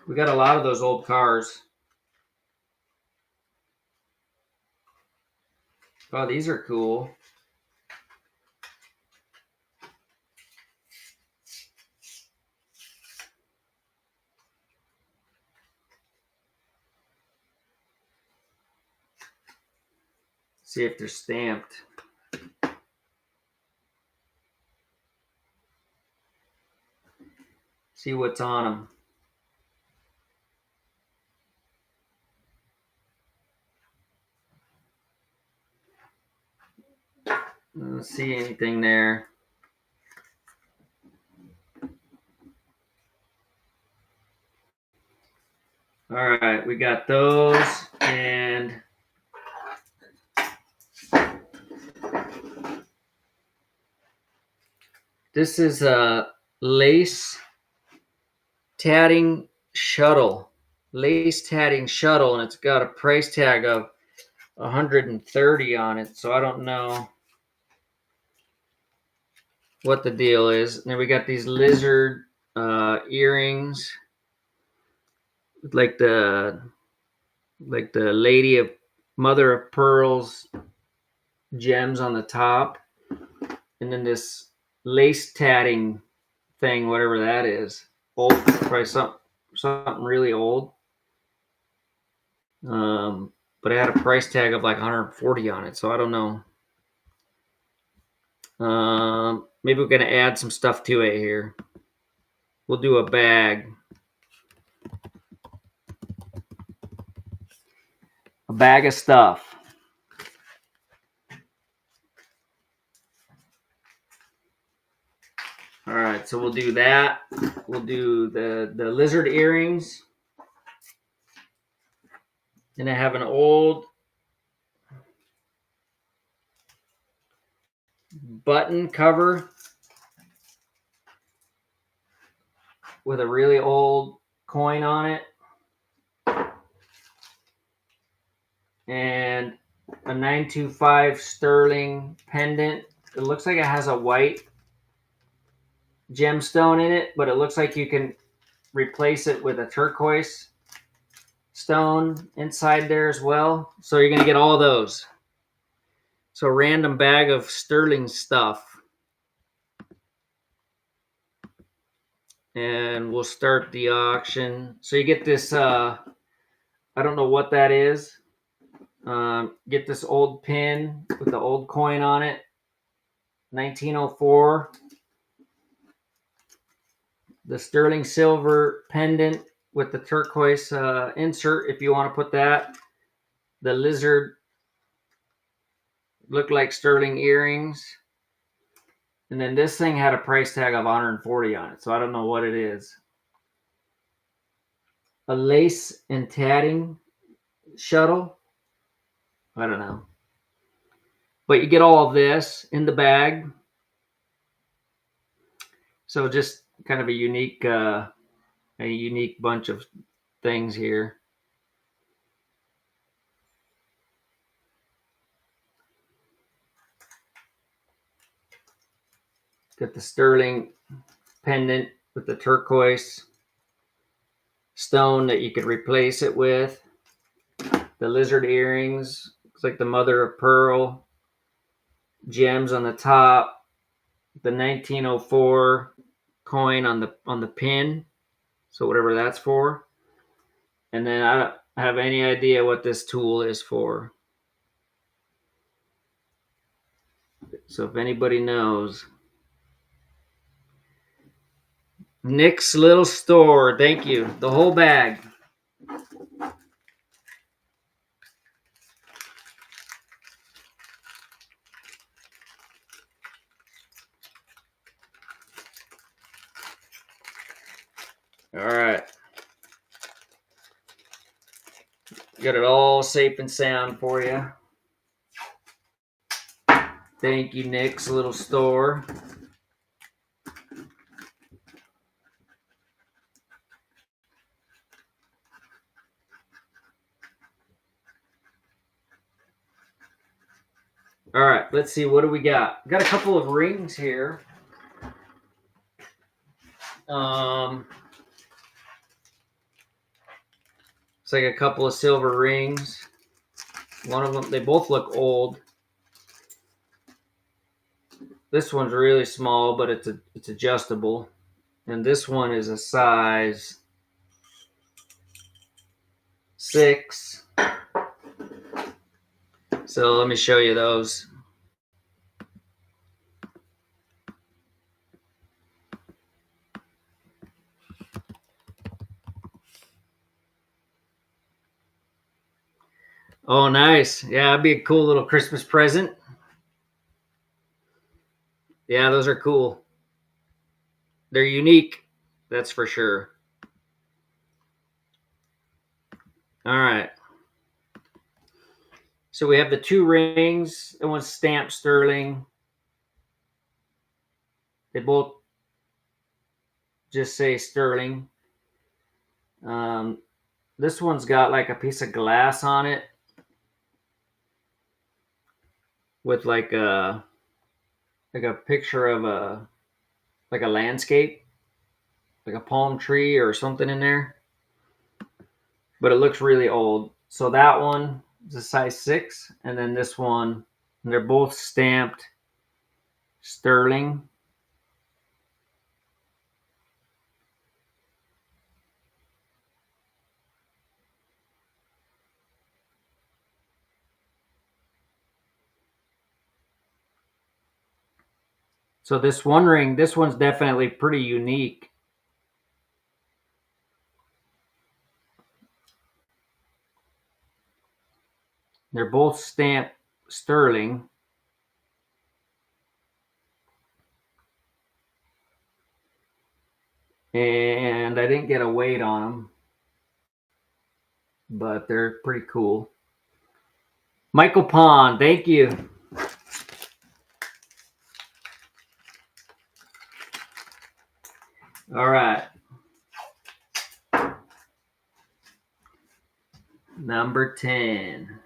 A: We got a lot of those old cars. Oh, these are cool. See if they're stamped. See what's on them. I don't see anything there. All right, we got those, and this is a lace tatting shuttle. Lace tatting shuttle, and it's got a price tag of $130 on it, so I don't know what the deal is. And then we got these lizard earrings, like the lady of mother of pearls gems on the top, and then this lace tatting thing, whatever that is. Old, probably something really old. But it had a price tag of like $140 on it, so I don't know. Maybe we're gonna add some stuff to it here. We'll do a bag. A bag of stuff. All right, so we'll do that. We'll do the lizard earrings. And I have an old button cover with a really old coin on it, and a 925 sterling pendant. It looks like it has a white gemstone in it, but it looks like you can replace it with a turquoise stone inside there as well. So you're going to get all those. So random bag of sterling stuff. And we'll start the auction. So you get this, I don't know what that is. Get this old pin with the old coin on it, 1904. The sterling silver pendant with the turquoise insert, if you want to put that. The lizard looked like sterling earrings. And then this thing had a price tag of 140 on it, so I don't know what it is. A lace and tatting shuttle. I don't know. But you get all of this in the bag. So just kind of a unique bunch of things here. Got the sterling pendant with the turquoise stone that you could replace it with. The lizard earrings. Looks like the mother of pearl. Gems on the top. The 1904 coin on the pin. So whatever that's for. And then I don't have any idea what this tool is for. So if anybody knows. Nick's Little Store. Thank you. The whole bag. All right. Got it all safe and sound for you. Thank you, Nick's Little Store. All right, let's see. What do we got? Got a couple of rings here. It's like a couple of silver rings. One of them, they both look old. This one's really small, but it's adjustable. And this one is a size 6. So let me show you those. Oh, nice. Yeah, that'd be a cool little Christmas present. Yeah, those are cool. They're unique, that's for sure. All right. So we have the 2 rings. That one's stamped sterling. They both just say sterling. This one's got like a piece of glass on it with like a picture of a landscape, like a palm tree or something in there. But it looks really old. So that one is a size 6, and then this one, and they're both stamped sterling. So this one ring, this one's definitely pretty unique. They're both stamped sterling. And I didn't get a weight on them, but they're pretty cool. Michael Pond, thank you. All right. Number 10.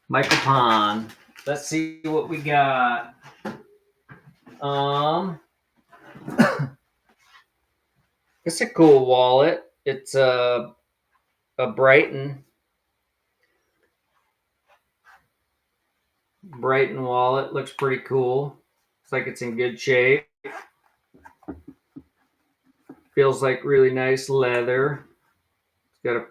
A: Michael Pond. Let's see what we got. It's a cool wallet. It's a Brighton wallet. Looks pretty cool. Looks like it's in good shape. Feels like really nice leather. It's got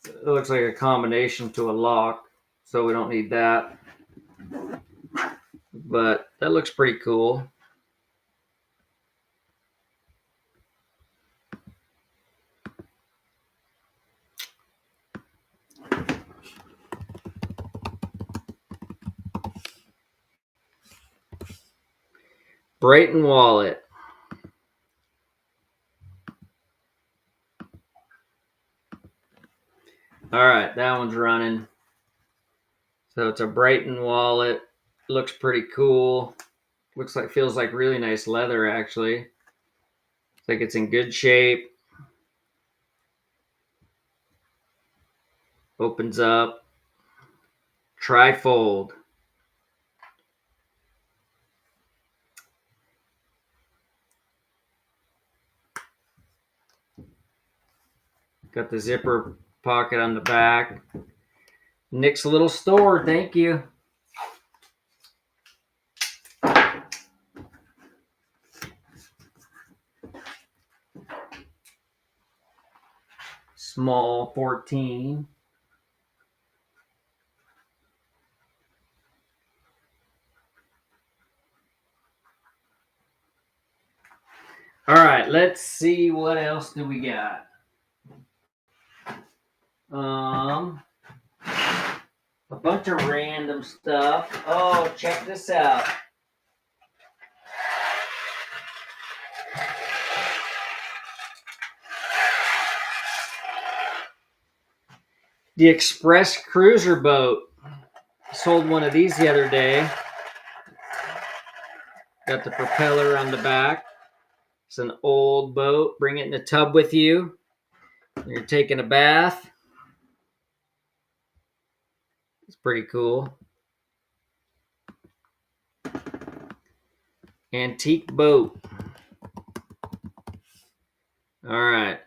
A: it looks like a combination to a lock, so we don't need that. But that looks pretty cool. Brighton wallet. All right, that one's running. So it's a Brighton wallet. Looks pretty cool. Feels like really nice leather actually. Looks like it's in good shape. Opens up. Trifold. Got the zipper pocket on the back. Nick's little store, thank you. Small 14. All right, let's see what else do we got. A bunch of random stuff. Oh, check this out. The Express Cruiser boat. Sold one of these the other day. Got the propeller on the back. It's an old boat. Bring it in the tub with you. You're taking a bath. It's pretty cool. Antique boat. All right.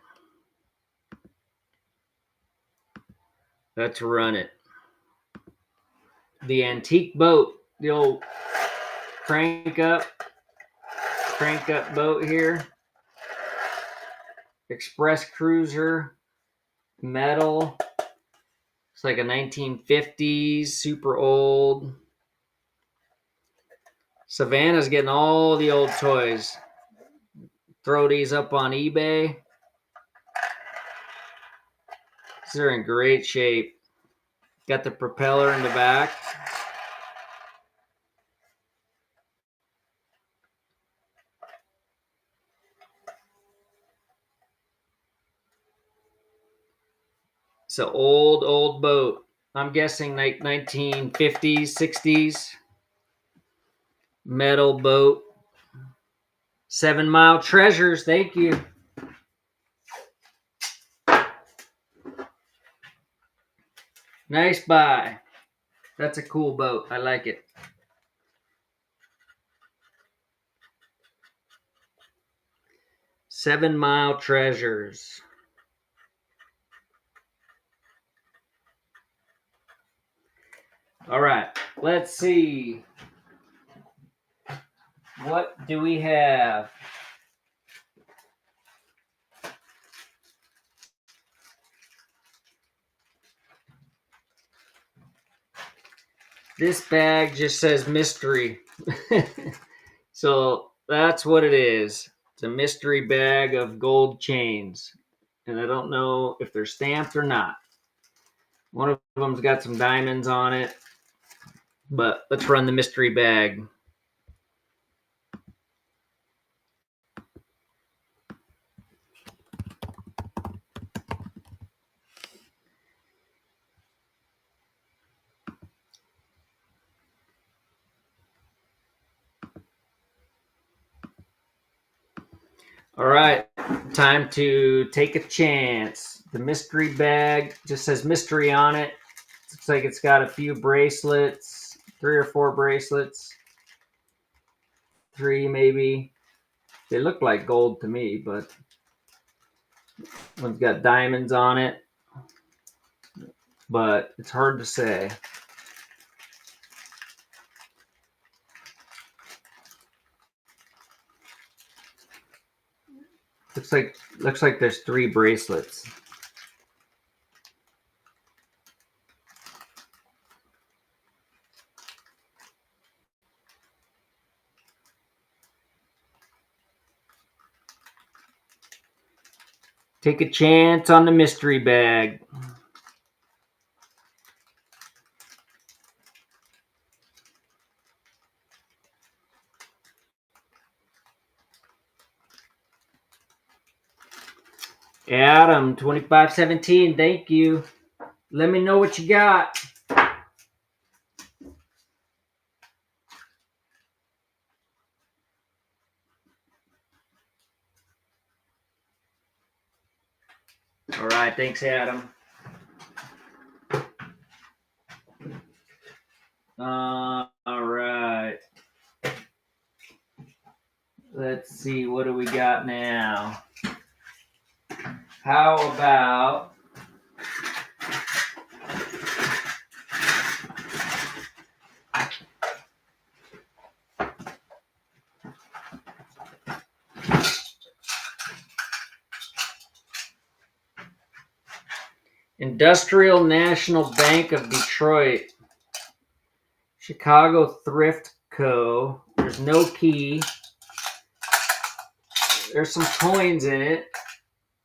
A: Let's run it. The antique boat. The old crank up boat here. Express Cruiser. Metal. It's like a 1950s. Super old. Savannah's getting all the old toys. Throw these up on eBay. These are in great shape. Got the propeller in the back. It's an old boat. I'm guessing like 1950s, 60s. Metal boat. 7 Mile Treasures. Thank you. Nice buy. That's a cool boat. I like it. Seven Mile Treasures. All right. Let's see. What do we have? This bag just says mystery. So that's what it is. It's a mystery bag of gold chains. And I don't know if they're stamped or not. One of them's got some diamonds on it. But let's run the mystery bag. All right, time to take a chance. The mystery bag just says mystery on it. Looks like it's got a few bracelets, 3 or 4 bracelets. 3 maybe. They look like gold to me, but one's got diamonds on it. But it's hard to say. Looks like there's 3 bracelets. Take a chance on the mystery bag. Adam, 2517, thank you. Let me know what you got. All right, thanks, Adam. All right. Let's see, what do we got now? How about Industrial National Bank of Detroit, Chicago Thrift Co. There's no key. There's some coins in it.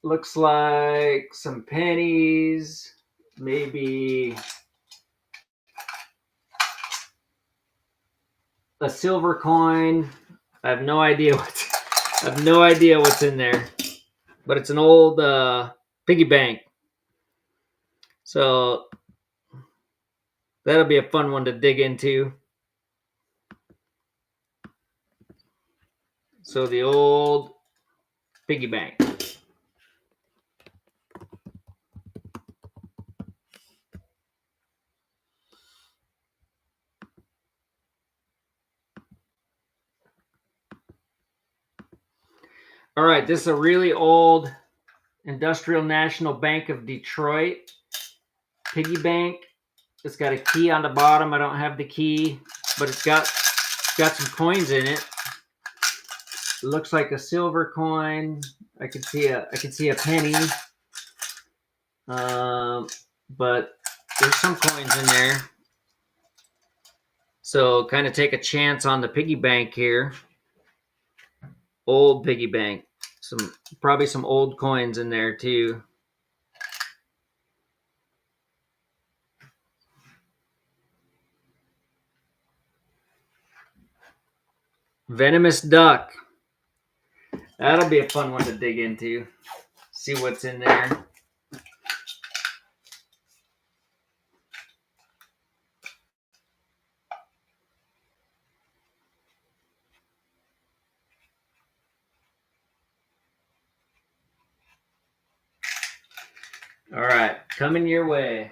A: Looks like some pennies, maybe a silver coin. I have no idea what's in there, but it's an old piggy bank. So that'll be a fun one to dig into. So the old piggy bank. All right, this is a really old Industrial National Bank of Detroit piggy bank. It's got a key on the bottom. I don't have the key, but it's got some coins in it. It looks like a silver coin. I can see a penny. But there's some coins in there. So kind of take a chance on the piggy bank here. Old piggy bank. Probably some old coins in there too. Venomous duck. That'll be a fun one to dig into. See what's in there. All right, coming your way.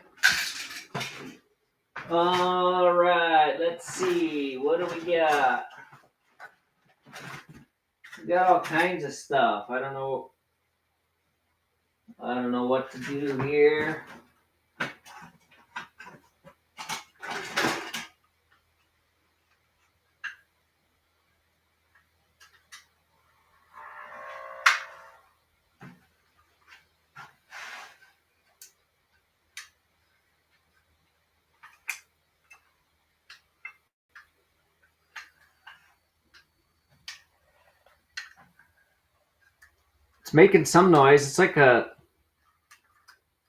A: All right, let's see. What do we got? We got all kinds of stuff. I don't know what to do here. It's making some noise. It's like a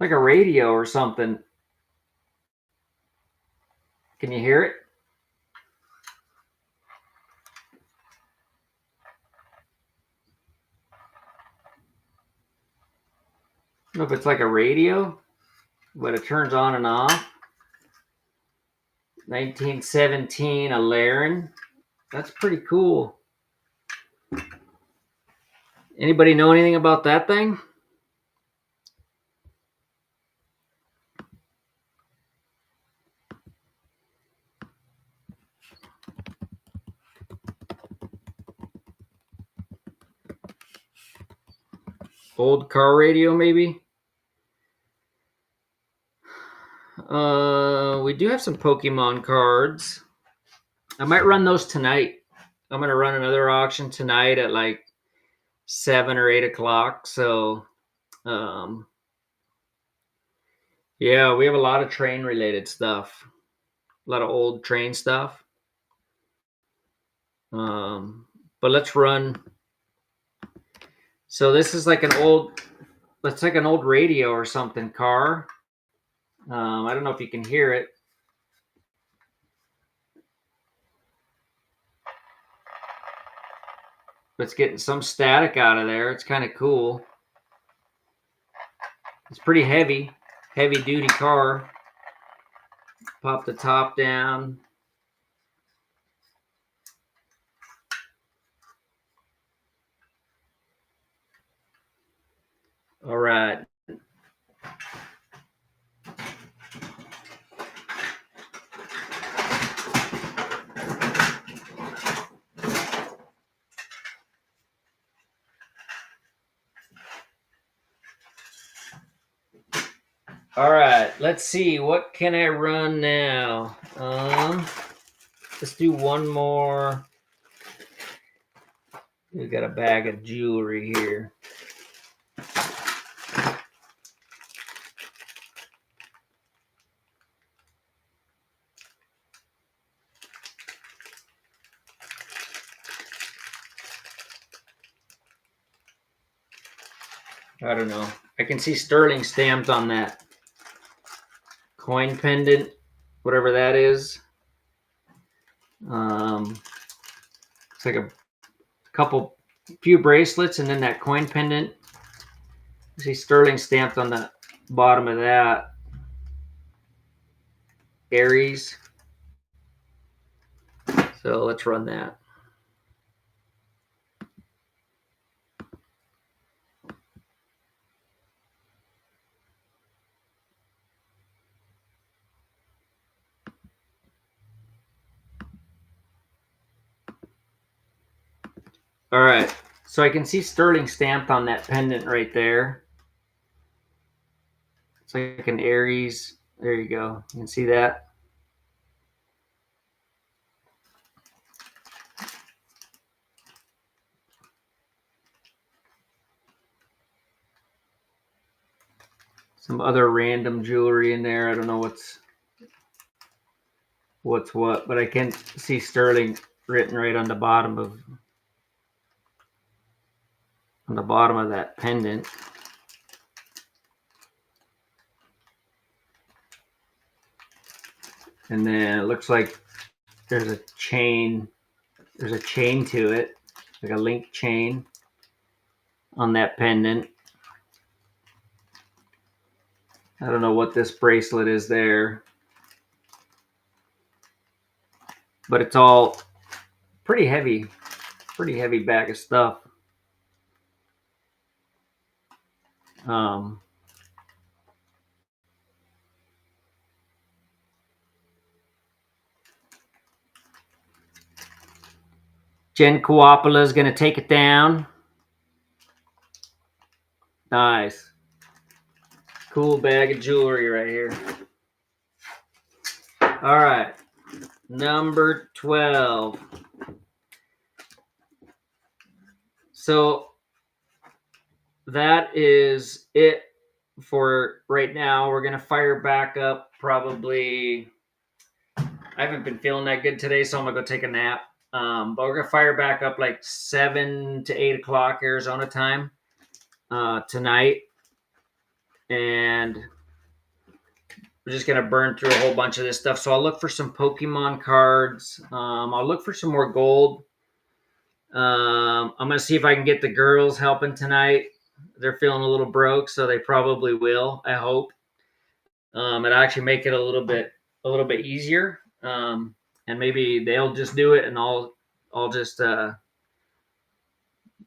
A: radio or something. Can you hear it? I don't know if it's like a radio, but it turns on and off. 1917, a Laren. That's pretty cool. Anybody know anything about that thing? Old car radio, maybe? We do have some Pokemon cards. I might run those tonight. I'm gonna run another auction tonight at like 7 or 8 o'clock. So, yeah, we have a lot of train related stuff, a lot of old train stuff. But let's run. So this is like an old, let's like an old radio or something car. I don't know if you can hear it. But it's getting some static out of there. It's kind of cool. It's pretty heavy duty car. Pop the top down. All right. All right, let's see. What can I run now? Let's do one more. We got a bag of jewelry here. I don't know. I can see sterling stamped on that coin pendant, whatever that is. It's like a few bracelets, and then that coin pendant. I see sterling stamped on the bottom of that. Aries. So let's run that. All right. So I can see sterling stamped on that pendant right there. It's like an Aries. There you go. You can see that. Some other random jewelry in there. I don't know what's what, but I can see sterling written right on the bottom of that pendant. And then it looks like there's a chain to it, like a link chain on that pendant. I don't know what this bracelet is there, but it's all pretty heavy bag of stuff. Jen Cooppola is going to take it down. Nice. Cool bag of jewelry right here. All right. Number 12. So that is it for right now. We're going to fire back up probably. I haven't been feeling that good today, so I'm going to go take a nap. But we're going to fire back up like 7 to 8 o'clock Arizona time tonight. And we're just going to burn through a whole bunch of this stuff. So I'll look for some Pokemon cards. I'll look for some more gold. I'm going to see if I can get the girls helping tonight. They're feeling a little broke, so they probably will, I hope. It'll actually make it a little bit easier. And maybe they'll just do it, and I'll just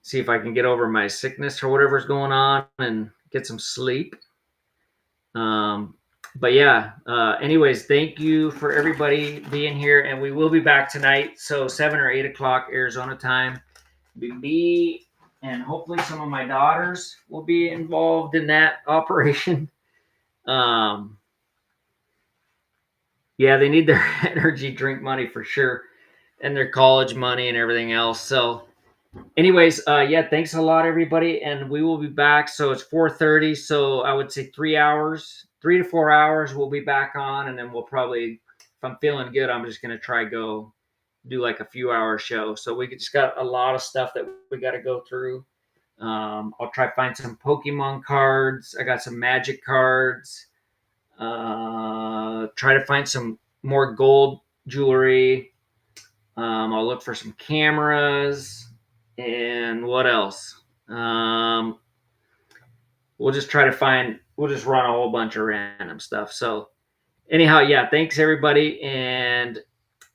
A: see if I can get over my sickness or whatever's going on and get some sleep. But yeah, anyways, thank you for everybody being here, and we will be back tonight. So 7 or 8 o'clock Arizona time. Me and hopefully some of my daughters will be involved in that operation. Um, yeah, they need their energy drink money for sure, and their college money and everything else. So anyways, yeah, thanks a lot, everybody, and we will be back. So it's 4:30, so I would say 3 hours, 3 to 4 hours. We'll be back on, and then we'll probably, if I'm feeling good, I'm just gonna try go do like a few hour show. So we just got a lot of stuff that we got to go through. I'll try to find some Pokemon cards. I got some Magic cards. Try to find some more gold jewelry. I'll look for some cameras. And what else? We'll just try to find, we'll just run a whole bunch of random stuff. So, anyhow, yeah, thanks everybody. And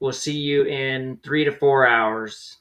A: we'll see you in 3 to 4 hours.